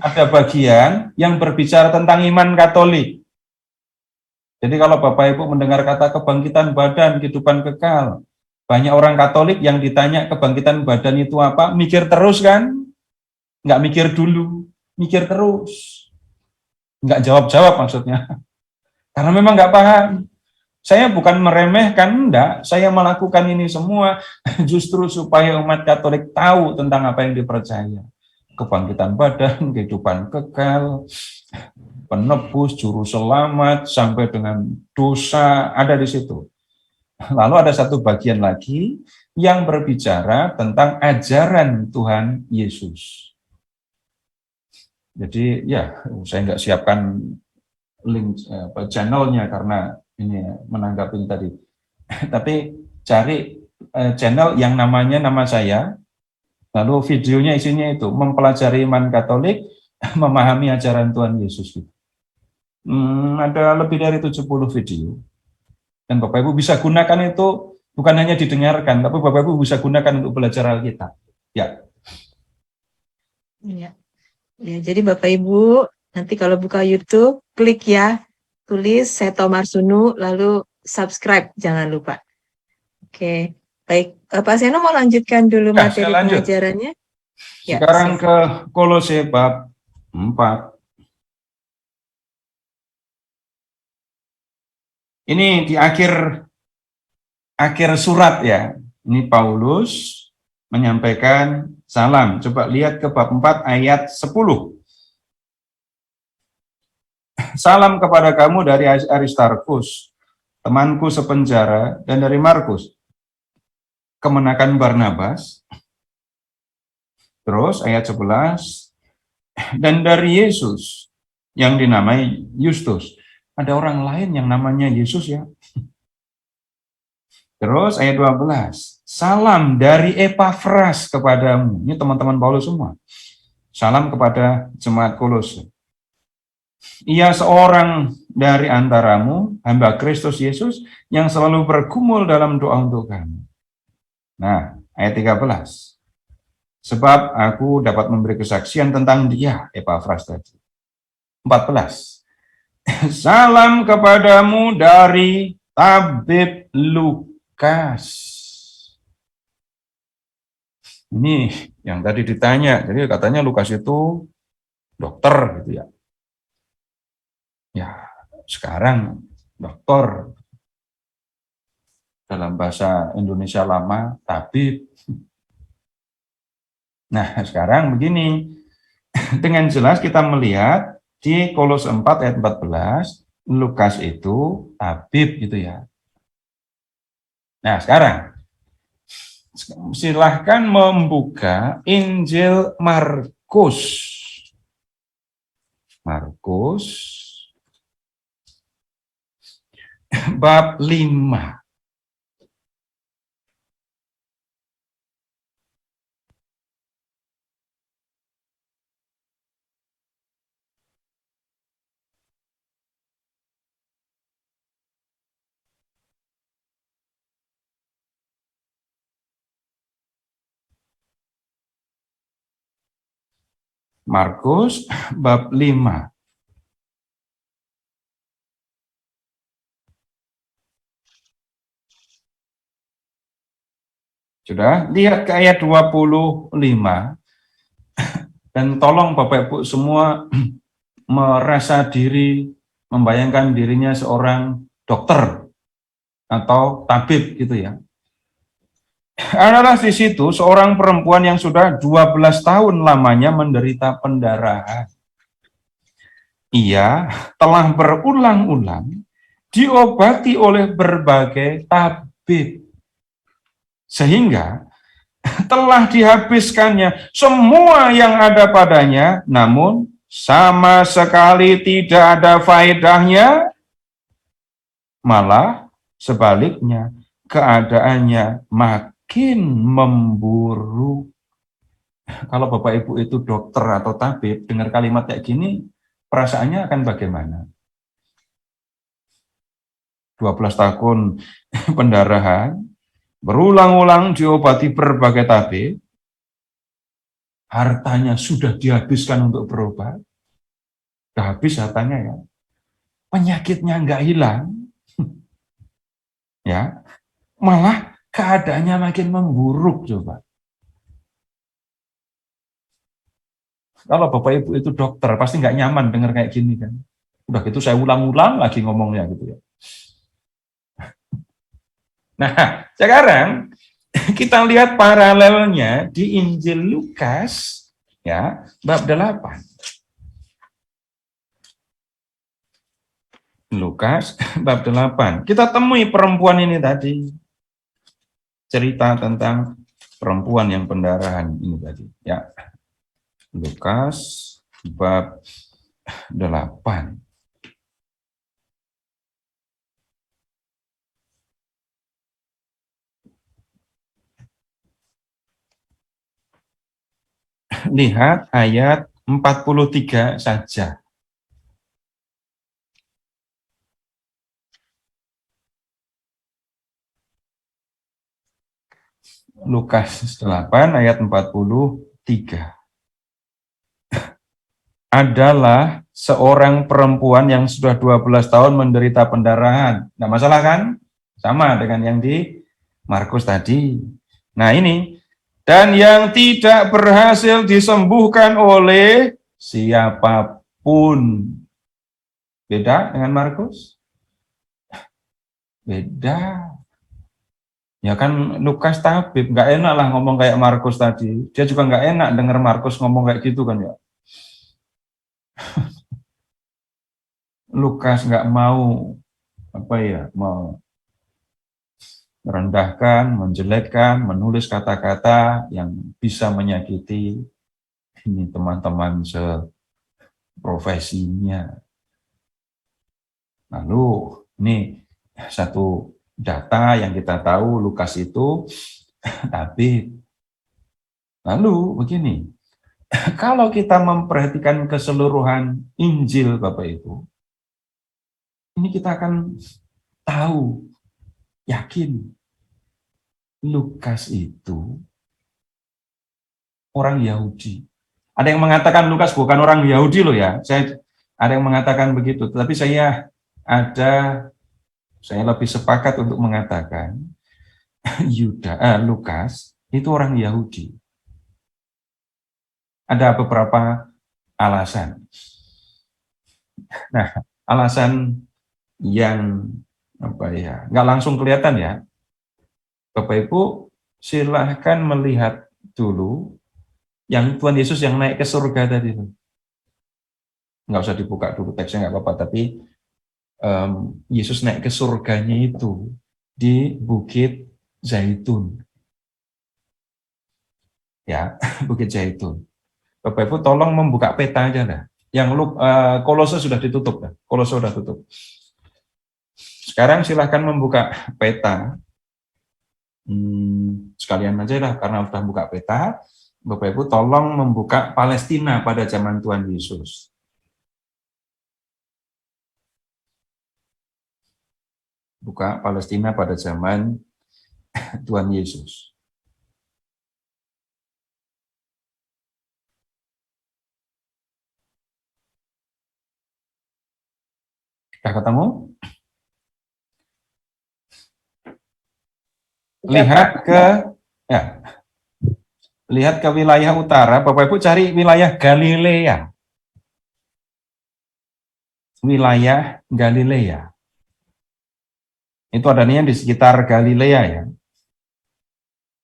ada bagian yang berbicara tentang iman Katolik. Jadi kalau Bapak Ibu mendengar kata kebangkitan badan, kehidupan kekal, banyak orang Katolik yang ditanya kebangkitan badan itu apa, mikir terus kan? Nggak mikir dulu, mikir terus. Nggak jawab-jawab maksudnya. Karena memang nggak paham. Saya bukan meremehkan, enggak. Saya melakukan ini semua justru supaya umat Katolik tahu tentang apa yang dipercaya. Kebangkitan badan, kehidupan kekal, penebus, juru selamat, sampai dengan dosa, ada di situ. Lalu ada satu bagian lagi yang berbicara tentang ajaran Tuhan Yesus. Jadi ya, saya nggak siapkan link channelnya karena ini menanggapi tadi. Tapi cari channel yang namanya nama saya, lalu videonya isinya itu mempelajari iman Katolik, memahami ajaran Tuhan Yesus. Ada lebih dari 70 video. Dan Bapak Ibu bisa gunakan itu bukan hanya didengarkan, tapi Bapak Ibu bisa gunakan untuk belajar Alkitab. Ya. Ya. Ya, jadi Bapak Ibu nanti kalau buka YouTube klik ya, tulis Seto Marsunu lalu subscribe, jangan lupa. Oke, baik. Pak Seno mau lanjutkan dulu Ya, materi saya lanjut. pengajarannya? Ya, Sekarang siap. ke Kolose bab 4. Ini di akhir surat ya. Ini Paulus menyampaikan salam. Coba lihat ke bab 4 ayat 10. Salam kepada kamu dari Aristarkus, temanku sepenjara, dan dari Markus, kemenakan Barnabas. Terus ayat 11, dan dari Yesus yang dinamai Justus. Ada orang lain yang namanya Yesus ya. Terus ayat 12, salam dari Epafras kepadamu. Ini teman-teman Paulus semua. Salam kepada jemaat Kolose. Ia seorang dari antaramu, hamba Kristus Yesus, yang selalu bergumul dalam doa untuk kamu. Nah, ayat 13. Sebab aku dapat memberi kesaksian tentang dia, Epafras tadi. 14. Salam kepadamu dari tabib Lukas. Ini yang tadi ditanya, jadi katanya Lukas itu dokter gitu ya. Ya, sekarang dokter dalam bahasa Indonesia lama tabib. Nah, sekarang begini. Dengan jelas kita melihat di Kolose 4 ayat 14, Lukas itu tabib gitu ya. Nah, sekarang silahkan membuka Injil Markus. Markus bab 5. Markus bab 5. Sudah, lihat ke ayat 25. Dan tolong Bapak Ibu semua merasa diri, membayangkan dirinya seorang dokter atau tabib gitu ya. Adalah di situ seorang perempuan yang sudah 12 tahun lamanya menderita pendarahan. Ia telah berulang-ulang diobati oleh berbagai tabib. Sehingga telah dihabiskannya semua yang ada padanya, namun sama sekali tidak ada faedahnya, malah sebaliknya keadaannya makin memburuk. Kalau Bapak Ibu itu dokter atau tabib, dengar kalimat kayak gini, perasaannya akan bagaimana? 12 tahun pendarahan, berulang-ulang diobati berbagai tabib, hartanya sudah dihabiskan untuk berobat, sudah habis hartanya ya, penyakitnya nggak hilang, ya, malah keadaannya makin memburuk coba. Kalau Bapak Ibu itu dokter, pasti nggak nyaman dengar kayak gini kan. Udah gitu saya ulang-ulang lagi ngomongnya gitu ya. Nah, sekarang kita lihat paralelnya di Injil Lukas ya, bab 8. Lukas bab 8. Kita temui perempuan ini tadi. Cerita tentang perempuan yang pendarahan ini tadi, ya. Lukas bab 8. Lihat ayat 43 saja. Lukas 8 ayat 43. Adalah seorang perempuan yang sudah 12 tahun menderita pendarahan. Nggak masalah kan? Sama dengan yang di Markus tadi. Nah ini, dan yang tidak berhasil disembuhkan oleh siapapun. Beda dengan Markus? Beda. Ya kan Lukas tabib, nggak enak lah ngomong kayak Markus tadi. Dia juga nggak enak dengar Markus ngomong kayak gitu kan ya. Lukas nggak mau merendahkan, menjelekkan, menulis kata-kata yang bisa menyakiti ini teman-teman seprofesinya. Lalu ini satu data yang kita tahu Lukas itu tabib. Lalu begini, kalau kita memperhatikan keseluruhan Injil Bapak Ibu, ini kita akan tahu, yakin, Lukas itu orang Yahudi. Ada yang mengatakan Lukas bukan orang Yahudi loh ya, ada yang mengatakan begitu, tetapi saya lebih sepakat untuk mengatakan Lukas itu orang Yahudi. Ada beberapa alasan. Nah, alasan yang nggak langsung kelihatan ya. Bapak Ibu silahkan melihat dulu yang Tuhan Yesus yang naik ke surga tadi. Nggak usah dibuka dulu teksnya nggak apa-apa, tapi Yesus naik ke surganya itu di Bukit Zaitun. Ya, Bukit Zaitun. Bapak Ibu tolong membuka peta aja lah. Yang Kolose sudah ditutup ya. Kolose sudah tutup. Sekarang silahkan membuka peta. Sekalian aja lah karena sudah buka peta. Bapak Ibu tolong membuka Palestina pada zaman Tuhan Yesus. Buka Palestina pada zaman Tuhan Yesus. Sudah ketemu? Lihat ke ya, lihat ke wilayah utara, Bapak Ibu cari wilayah Galilea. Wilayah Galilea. Itu adanya di sekitar Galilea ya.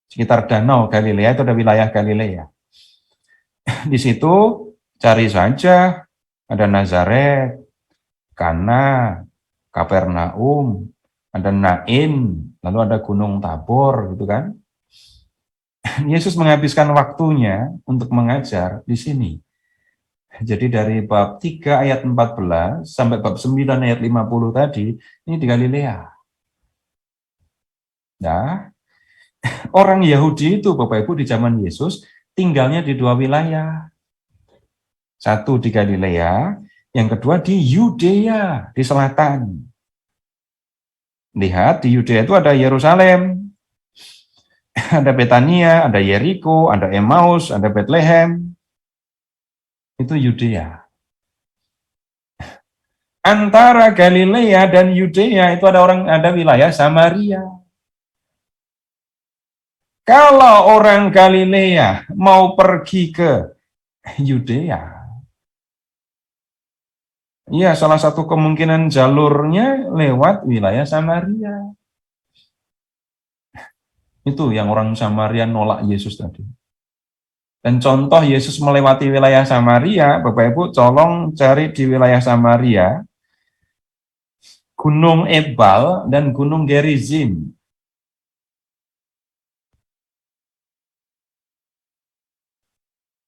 Sekitar danau Galilea itu ada wilayah Galilea. Di situ cari saja ada Nazaret, Kana, Kapernaum, ada Nain, lalu ada Gunung Tabor gitu kan. Yesus menghabiskan waktunya untuk mengajar di sini. Jadi dari bab 3 ayat 14 sampai bab 9 ayat 50 tadi, ini di Galilea. Nah, orang Yahudi itu Bapak Ibu di zaman Yesus tinggalnya di dua wilayah. Satu di Galilea, yang kedua di Yudea, di selatan. Lihat, di Yudea itu ada Yerusalem, ada Betania, ada Yeriko, ada Emmaus, ada Bethlehem. Itu Yudea. Antara Galilea dan Yudea itu ada wilayah Samaria. Kalau orang Galilea mau pergi ke Yudea, ya salah satu kemungkinan jalurnya lewat wilayah Samaria. Itu yang orang Samaria nolak Yesus tadi. Dan contoh Yesus melewati wilayah Samaria, Bapak Ibu tolong cari di wilayah Samaria, Gunung Ebal dan Gunung Gerizim.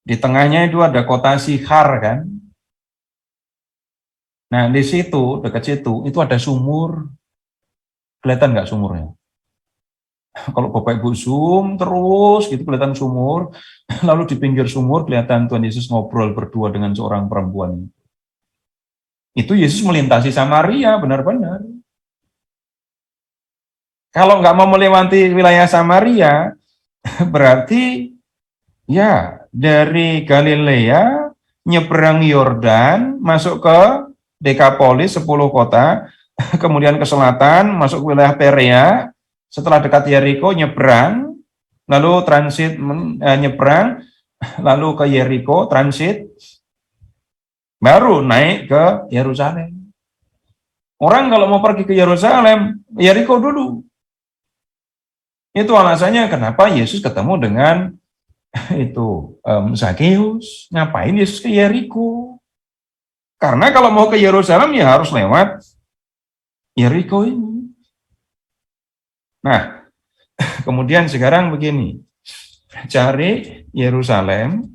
Di tengahnya itu ada kota Sikhar kan. Nah di situ, dekat situ, itu ada sumur. Kelihatan nggak sumurnya? Kalau Bapak Ibu zoom terus, gitu kelihatan sumur. Lalu di pinggir sumur kelihatan Tuhan Yesus ngobrol berdua dengan seorang perempuan. Itu Yesus melintasi Samaria, benar-benar. Kalau nggak mau melewati wilayah Samaria, berarti ya dari Galilea nyebrang Yordan, masuk ke Dekapolis 10 kota, kemudian ke selatan masuk ke wilayah Perea, setelah dekat Yeriko nyebrang, lalu transit nyebrang, lalu ke Yeriko transit, baru naik ke Yerusalem. Orang kalau mau pergi ke Yerusalem, Yeriko dulu. Itu alasannya kenapa Yesus ketemu dengan itu Zakheus. Ngapain Yesus ke Yeriko? Karena kalau mau ke Yerusalem ya harus lewat Yeriko ini. Nah, kemudian sekarang begini, cari Yerusalem,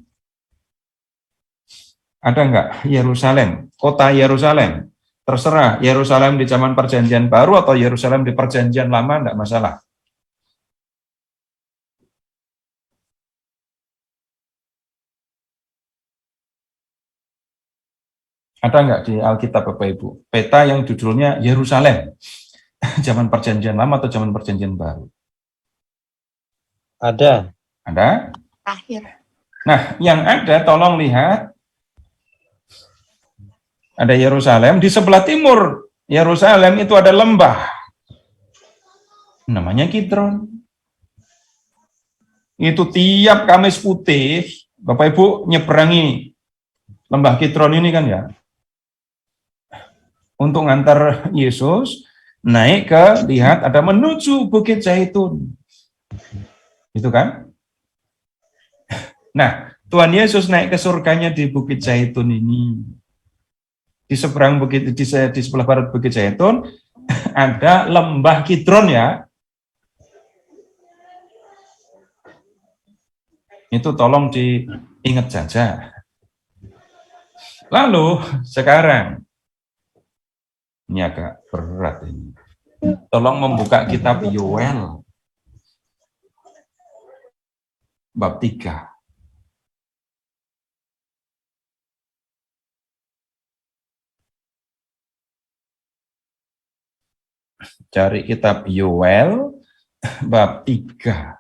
ada nggak Yerusalem, kota Yerusalem? Terserah, Yerusalem di zaman Perjanjian Baru atau Yerusalem di Perjanjian Lama, enggak masalah. Ada nggak di Alkitab Bapak Ibu? Peta yang judulnya Yerusalem, zaman Perjanjian Lama atau zaman Perjanjian Baru? Ada. Ada? Akhir. Nah, yang ada tolong lihat, ada Yerusalem, di sebelah timur Yerusalem itu ada lembah, namanya Kidron. Itu tiap Kamis Putih, Bapak Ibu nyeberangi lembah Kidron ini kan ya, untuk ngantar Yesus naik ke, lihat ada menuju Bukit Zaitun. Itu kan? Nah, Tuhan Yesus naik ke surganya di Bukit Zaitun ini. Di seberang bukit, di sebelah barat Bukit Zaitun ada lembah Kidron ya. Itu tolong diingat saja. Lalu sekarang ini agak berat ini. Tolong membuka kitab Yoel bab 3. Cari kitab Yoel bab 3.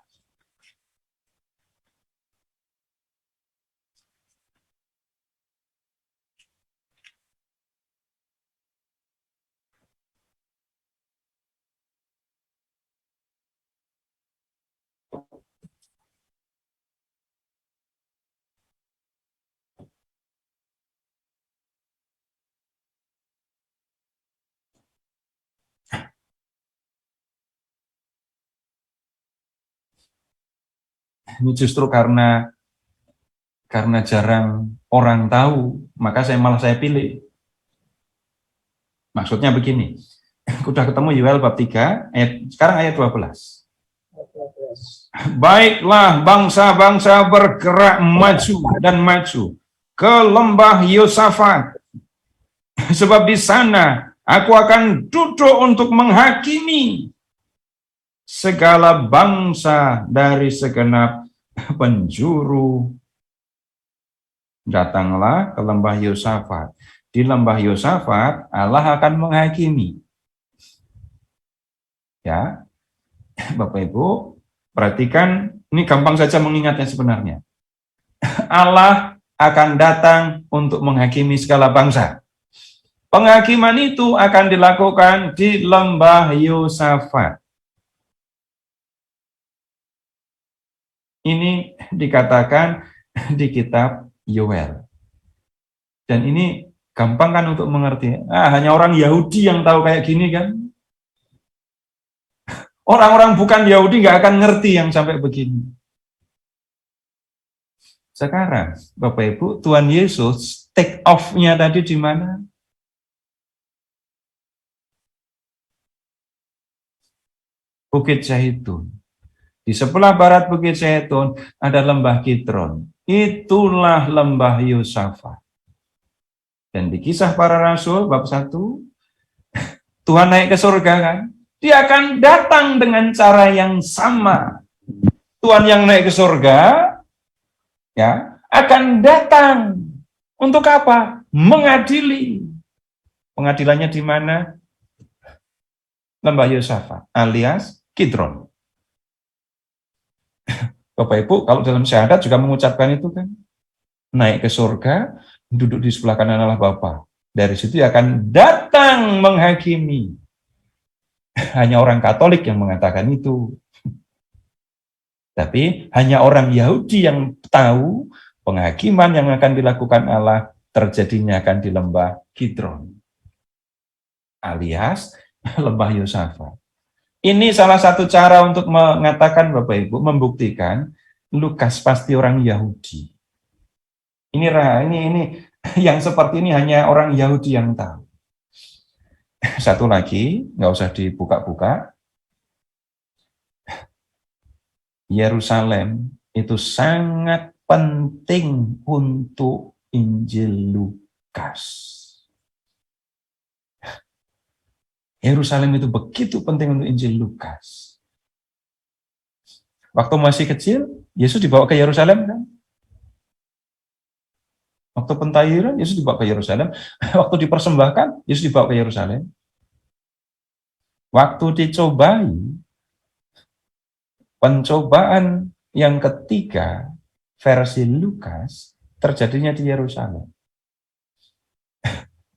Ini justru karena jarang orang tahu, maka saya pilih. Maksudnya begini, udah ketemu Yoel bab 3, sekarang ayat 12. Baiklah bangsa-bangsa bergerak maju dan maju ke lembah Yosafat, sebab di sana aku akan duduk untuk menghakimi segala bangsa dari segenap penjuru. Datanglah ke lembah Yosafat. Di lembah Yosafat Allah akan menghakimi. Ya, Bapak Ibu, perhatikan, ini gampang saja mengingatnya sebenarnya. Allah akan datang untuk menghakimi segala bangsa. Penghakiman itu akan dilakukan di lembah Yosafat. Ini dikatakan di kitab Yoel. Dan ini gampang kan untuk mengerti. Hanya orang Yahudi yang tahu kayak gini kan. Orang-orang bukan Yahudi nggak akan ngerti yang sampai begini. Sekarang, Bapak Ibu, Tuhan Yesus take off-nya tadi di mana? Bukit Zaitun. Di sebelah barat Bukit Zaitun ada lembah Kidron. Itulah lembah Yosafat. Dan di Kisah Para Rasul bab 1, Tuhan naik ke surga kan? Dia akan datang dengan cara yang sama. Tuhan yang naik ke surga, ya, akan datang untuk apa? Mengadili. Pengadilannya di mana? Lembah Yosafat, alias Kidron. Bapak Ibu, kalau dalam syahadat juga mengucapkan itu kan? Naik ke surga, duduk di sebelah kanan Allah Bapa. Dari situ akan datang menghakimi. Hanya orang Katolik yang mengatakan itu. Tapi hanya orang Yahudi yang tahu penghakiman yang akan dilakukan Allah terjadinya akan di lembah Kidron. Alias lembah Yosafat. Ini salah satu cara untuk mengatakan, Bapak Ibu, membuktikan Lukas pasti orang Yahudi. Ini yang seperti ini hanya orang Yahudi yang tahu. Satu lagi, nggak usah dibuka-buka. Yerusalem itu sangat penting untuk Injil Lukas. Yerusalem itu begitu penting untuk Injil Lukas. Waktu masih kecil, Yesus dibawa ke Yerusalem kan? Waktu pentahiran, Yesus dibawa ke Yerusalem. Waktu dipersembahkan, Yesus dibawa ke Yerusalem. Waktu dicobai, pencobaan yang ketiga, versi Lukas, terjadinya di Yerusalem.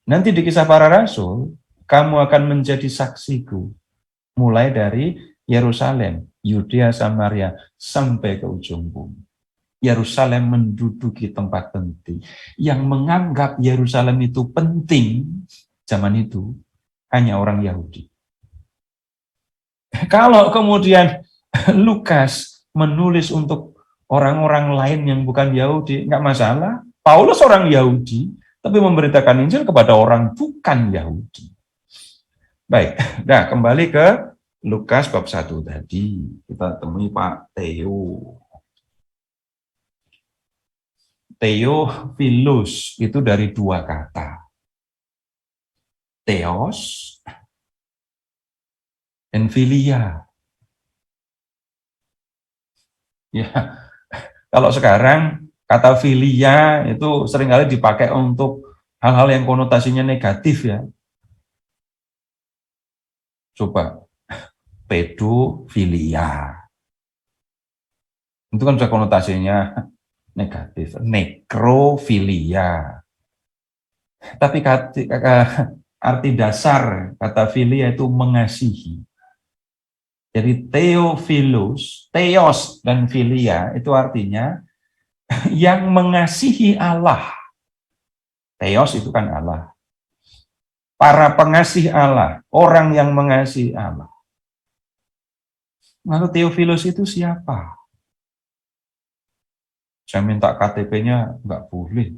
Nanti di Kisah Para Rasul, kamu akan menjadi saksiku, mulai dari Yerusalem, Yudea, Samaria, sampai ke ujung bumi. Yerusalem menduduki tempat penting. Yang menganggap Yerusalem itu penting zaman itu hanya orang Yahudi. Kalau kemudian Lukas menulis untuk orang-orang lain yang bukan Yahudi, nggak masalah. Paulus orang Yahudi, tapi memberitakan Injil kepada orang bukan Yahudi. Baik, nah kembali ke Lukas bab 1 tadi. Kita temui Pak Theo. Theophilus itu dari dua kata. Theos dan philia. Ya, kalau sekarang kata philia itu seringkali dipakai untuk hal-hal yang konotasinya negatif ya. Coba, pedofilia. Itu kan sudah konotasinya negatif. Nekrofilia. Tapi arti dasar kata filia itu mengasihi. Jadi Theophilus, Theos dan filia itu artinya yang mengasihi Allah. Theos itu kan Allah. Para pengasih Allah, orang yang mengasihi Allah. Lalu Theophilus itu siapa? Saya minta KTP-nya nggak boleh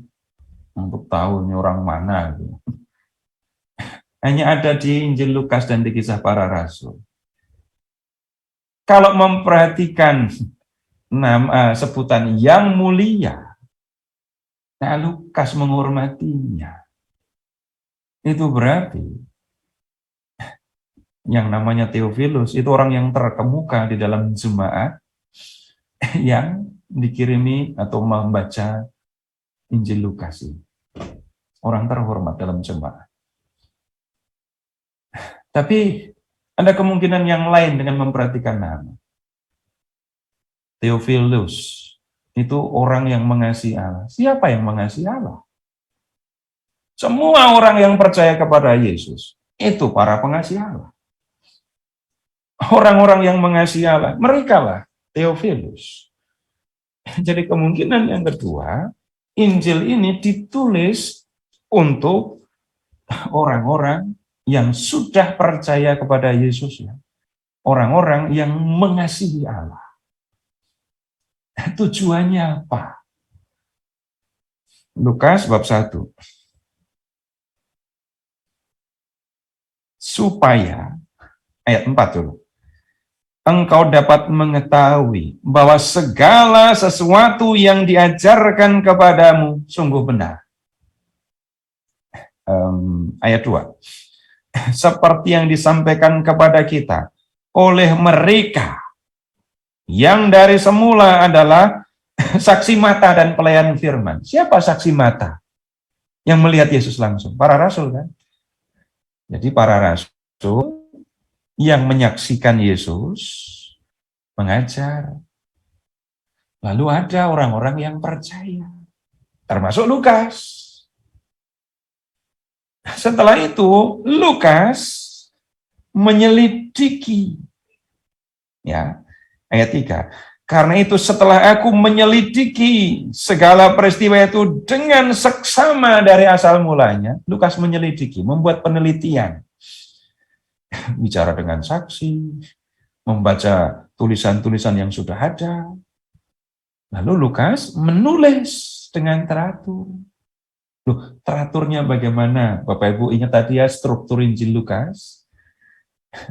untuk tahu ini orang mana. Gitu. Hanya ada di Injil Lukas dan di Kisah Para Rasul. Kalau memperhatikan sebutan yang mulia, nah Lukas menghormatinya. Itu berarti yang namanya Theophilus itu orang yang terkemuka di dalam jemaat yang dikirimi atau membaca Injil Lukas ini. Orang terhormat dalam jemaat. Tapi ada kemungkinan yang lain dengan memperhatikan nama. Theophilus itu orang yang mengasihi Allah. Siapa yang mengasihi Allah? Semua orang yang percaya kepada Yesus itu para pengasih Allah. Orang-orang yang mengasihi Allah, mereka lah Theophilus. Jadi kemungkinan yang kedua, Injil ini ditulis untuk orang-orang yang sudah percaya kepada Yesus, ya. Orang-orang yang mengasihi Allah. Tujuannya apa? Lukas bab 1. Supaya, ayat 4 dulu. Engkau dapat mengetahui bahwa segala sesuatu yang diajarkan kepadamu sungguh benar. Ayat 2. Seperti yang disampaikan kepada kita oleh mereka yang dari semula adalah saksi mata dan pelayan firman. Siapa saksi mata yang melihat Yesus langsung? Para rasul, kan? Jadi para rasul yang menyaksikan Yesus mengajar. Lalu ada orang-orang yang percaya, termasuk Lukas. Setelah itu Lukas menyelidiki, ya, ayat 3. Karena itu setelah aku menyelidiki segala peristiwa itu dengan seksama dari asal mulanya, Lukas menyelidiki, membuat penelitian. Bicara dengan saksi, membaca tulisan-tulisan yang sudah ada. Lalu Lukas menulis dengan teratur. Loh, teraturnya bagaimana? Bapak Ibu ingat tadi ya struktur Injil Lukas?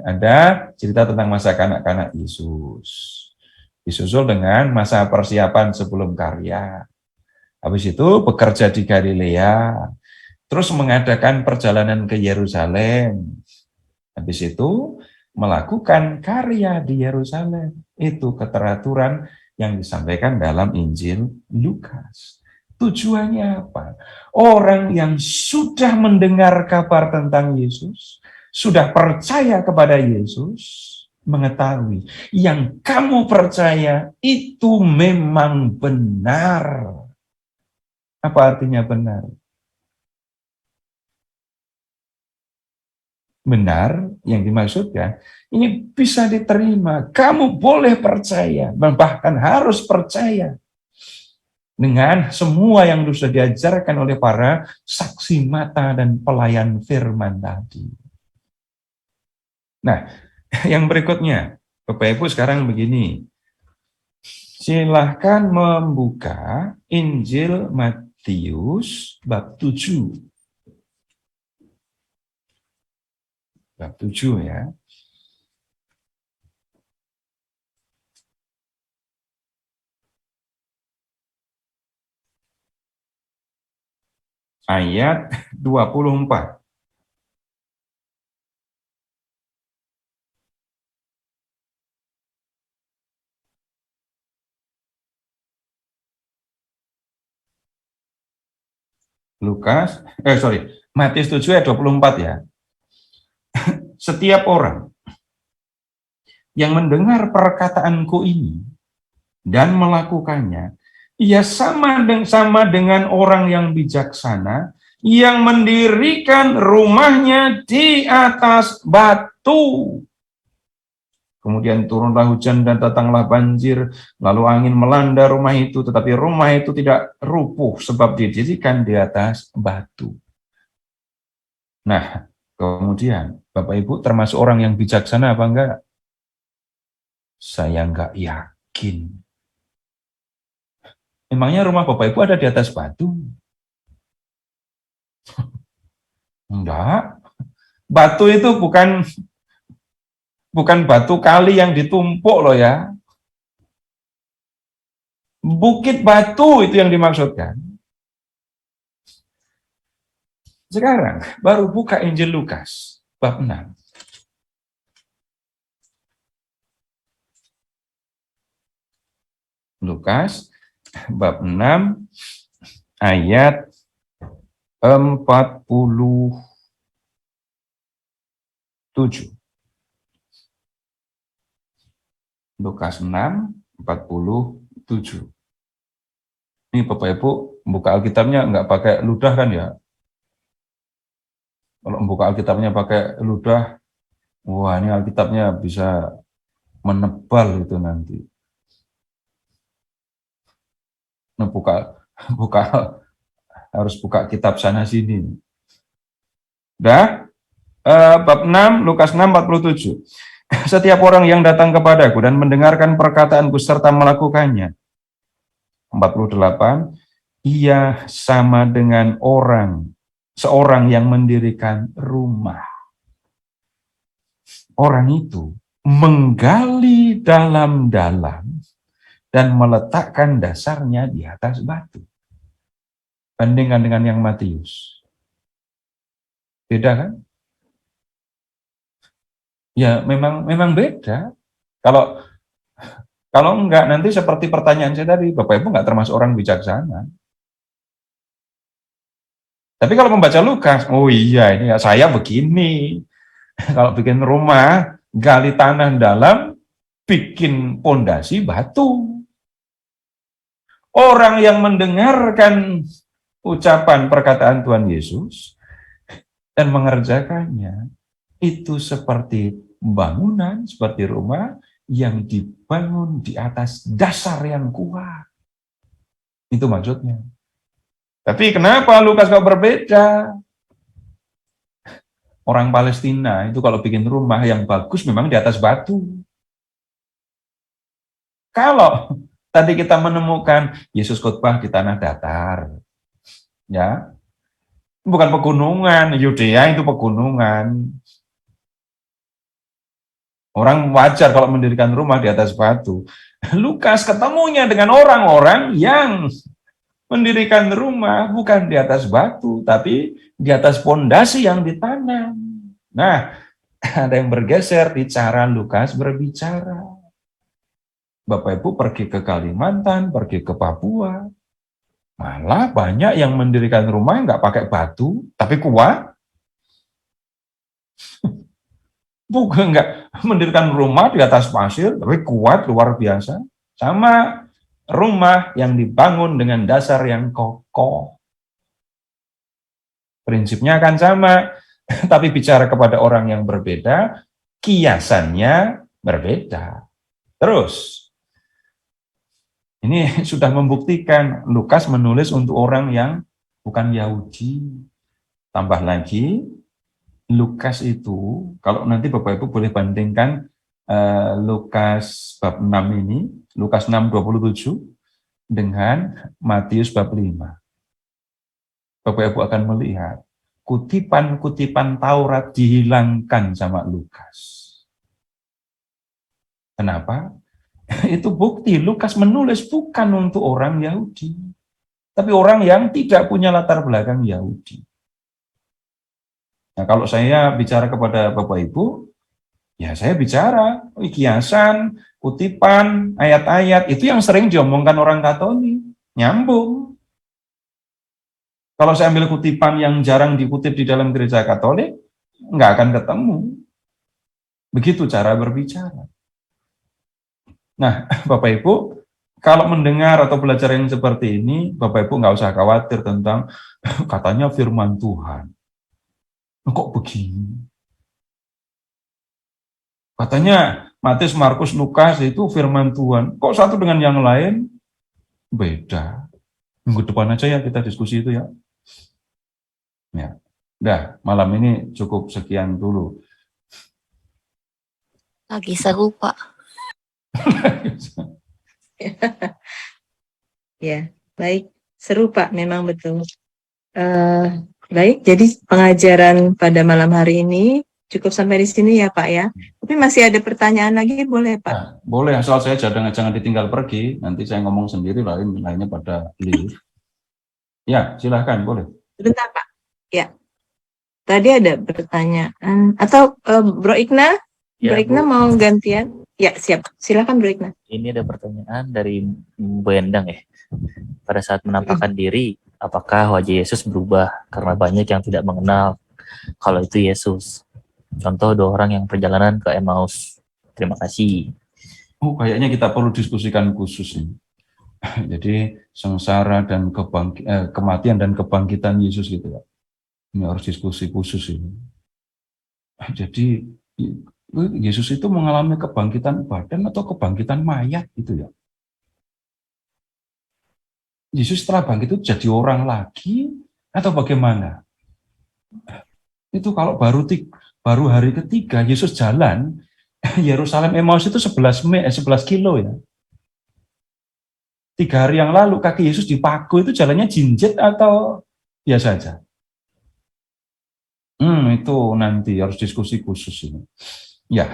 Ada cerita tentang masa kanak-kanak Yesus. Disusul dengan masa persiapan sebelum karya. Habis itu bekerja di Galilea. Terus mengadakan perjalanan ke Yerusalem. Habis itu melakukan karya di Yerusalem. Itu keteraturan yang disampaikan dalam Injil Lukas. Tujuannya apa? Orang yang sudah mendengar kabar tentang Yesus, sudah percaya kepada Yesus, mengetahui yang kamu percaya itu memang benar. Apa artinya benar? Benar yang dimaksudkan ini bisa diterima. Kamu boleh percaya, bahkan harus percaya dengan semua yang sudah diajarkan oleh para saksi mata dan pelayan firman tadi. Nah, yang berikutnya, Bapak Ibu sekarang begini. Silahkan membuka Injil Matius bab 7. Bab 7 ya. Ayat 24. Matius 7 ayat 24 ya. Setiap orang yang mendengar perkataanku ini dan melakukannya, ia sama dengan orang yang bijaksana yang mendirikan rumahnya di atas batu. Kemudian turunlah hujan dan datanglah banjir, lalu angin melanda rumah itu, tetapi rumah itu tidak rubuh sebab didirikan di atas batu. Nah, kemudian Bapak Ibu termasuk orang yang bijaksana apa enggak? Saya enggak yakin. Emangnya rumah Bapak Ibu ada di atas batu? Enggak. Batu itu bukan batu kali yang ditumpuk loh ya. Bukit batu itu yang dimaksudkan. Sekarang baru buka Injil Lukas bab 6. Lukas bab 6 ayat 47. Lukas 6:47. Ini Bapak Ibu buka Alkitabnya nggak pakai ludah kan ya? Kalau membuka Alkitabnya pakai ludah, wah ini Alkitabnya bisa menebal itu nanti. Nah, harus buka kitab sana sini. Udah? Bab 6, Lukas 6:47. Setiap orang yang datang kepadaku dan mendengarkan perkataanku serta melakukannya. 48. Ia sama dengan seorang yang mendirikan rumah. Orang itu menggali dalam-dalam dan meletakkan dasarnya di atas batu. Bandingkan dengan yang Matius. Beda kan? Ya memang beda. Kalau enggak, nanti seperti pertanyaan saya tadi, Bapak Ibu enggak termasuk orang bijaksana. Tapi kalau membaca Lukas, oh iya ini ya, saya begini. Kalau bikin rumah, gali tanah dalam, bikin pondasi batu. Orang yang mendengarkan ucapan perkataan Tuhan Yesus dan mengerjakannya, itu seperti bangunan, seperti rumah yang dibangun di atas dasar yang kuat. Itu maksudnya. Tapi kenapa Lukas kok berbeda? Orang Palestina itu kalau bikin rumah yang bagus memang di atas batu. Kalau tadi kita menemukan Yesus khotbah di tanah datar, ya, bukan pegunungan, Yudea itu pegunungan. Orang wajar kalau mendirikan rumah di atas batu. Lukas ketemunya dengan orang-orang yang mendirikan rumah bukan di atas batu, tapi di atas pondasi yang ditanam. Nah, ada yang bergeser di cara Lukas berbicara. Bapak Ibu pergi ke Kalimantan, pergi ke Papua, malah banyak yang mendirikan rumah nggak pakai batu, tapi kuat. Bukan nggak mendirikan rumah di atas pasir, tapi kuat luar biasa. Sama rumah yang dibangun dengan dasar yang kokoh. Prinsipnya akan sama, tapi bicara kepada orang yang berbeda, kiasannya berbeda. Terus, ini sudah membuktikan Lukas menulis untuk orang yang bukan Yahudi. Tambah lagi, Lukas itu, kalau nanti Bapak Ibu boleh bandingkan Lukas bab 6 ini, Lukas 6:27 dengan Matius bab 5. Bapak Ibu akan melihat kutipan-kutipan Taurat dihilangkan sama Lukas. Kenapa? Itu bukti Lukas menulis bukan untuk orang Yahudi, tapi orang yang tidak punya latar belakang Yahudi. Nah, kalau saya bicara kepada Bapak Ibu, ya saya bicara kiasan, kutipan, ayat-ayat, itu yang sering diomongkan orang Katolik, nyambung. Kalau saya ambil kutipan yang jarang dikutip di dalam gereja Katolik, nggak akan ketemu. Begitu cara berbicara. Nah, Bapak Ibu, kalau mendengar atau belajar yang seperti ini, Bapak Ibu nggak usah khawatir tentang katanya firman Tuhan. Kok begini? Katanya Matius, Markus, Lukas itu firman Tuhan. Kok satu dengan yang lain beda? Minggu depan aja ya kita diskusi itu ya. Ya, udah malam ini cukup sekian dulu. Lagi seru, Pak. Ya, baik. Seru Pak, memang betul. Baik, jadi pengajaran pada malam hari ini cukup sampai di sini ya Pak ya. Tapi masih ada pertanyaan lagi, boleh Pak? Nah, boleh, asal saya jangan ditinggal pergi, nanti saya ngomong sendiri, lainnya pada leave. Ya, silahkan, boleh. Sebentar Pak. Ya, tadi ada pertanyaan. Atau Bro Ikna? Ya, Bro Ikna Bu. mau gantian? Ya, siap. Silakan Bro Ikna. Ini ada pertanyaan dari Bu Endang ya. Pada saat menampakkan diri, apakah wajah Yesus berubah karena banyak yang tidak mengenal kalau itu Yesus? Contoh 2 orang yang perjalanan ke Emmaus. Terima kasih. Oh, kayaknya kita perlu diskusikan khusus ini. Jadi sengsara dan kematian dan kebangkitan Yesus gitu ya. Ini harus diskusi khusus ini. Jadi Yesus itu mengalami kebangkitan badan atau kebangkitan mayat gitu ya. Yesus setelah bangkit itu jadi orang lagi atau bagaimana? Itu kalau baru hari ketiga Yesus jalan Yerusalem Emmaus itu 11 kilo ya. 3 hari yang lalu kaki Yesus dipaku itu jalannya jinjit atau biasa aja? Itu nanti harus diskusi khusus ini. Ya,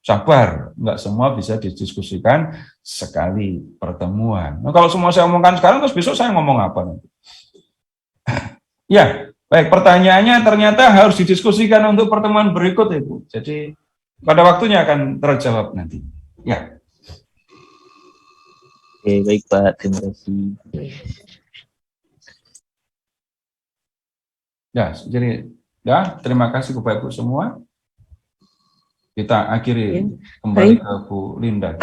sabar, nggak semua bisa didiskusikan sekali pertemuan. Nah, kalau semua saya omongkan sekarang, terus besok saya ngomong apa nanti? Ya, baik, pertanyaannya ternyata harus didiskusikan untuk pertemuan berikut, Ibu. Jadi, pada waktunya akan terjawab nanti. Ya. Oke, baik Pak. Terima kasih. Ya, jadi ya, terima kasih Bapak Ibu semua. Kita akhiri kembali ke Bu Linda.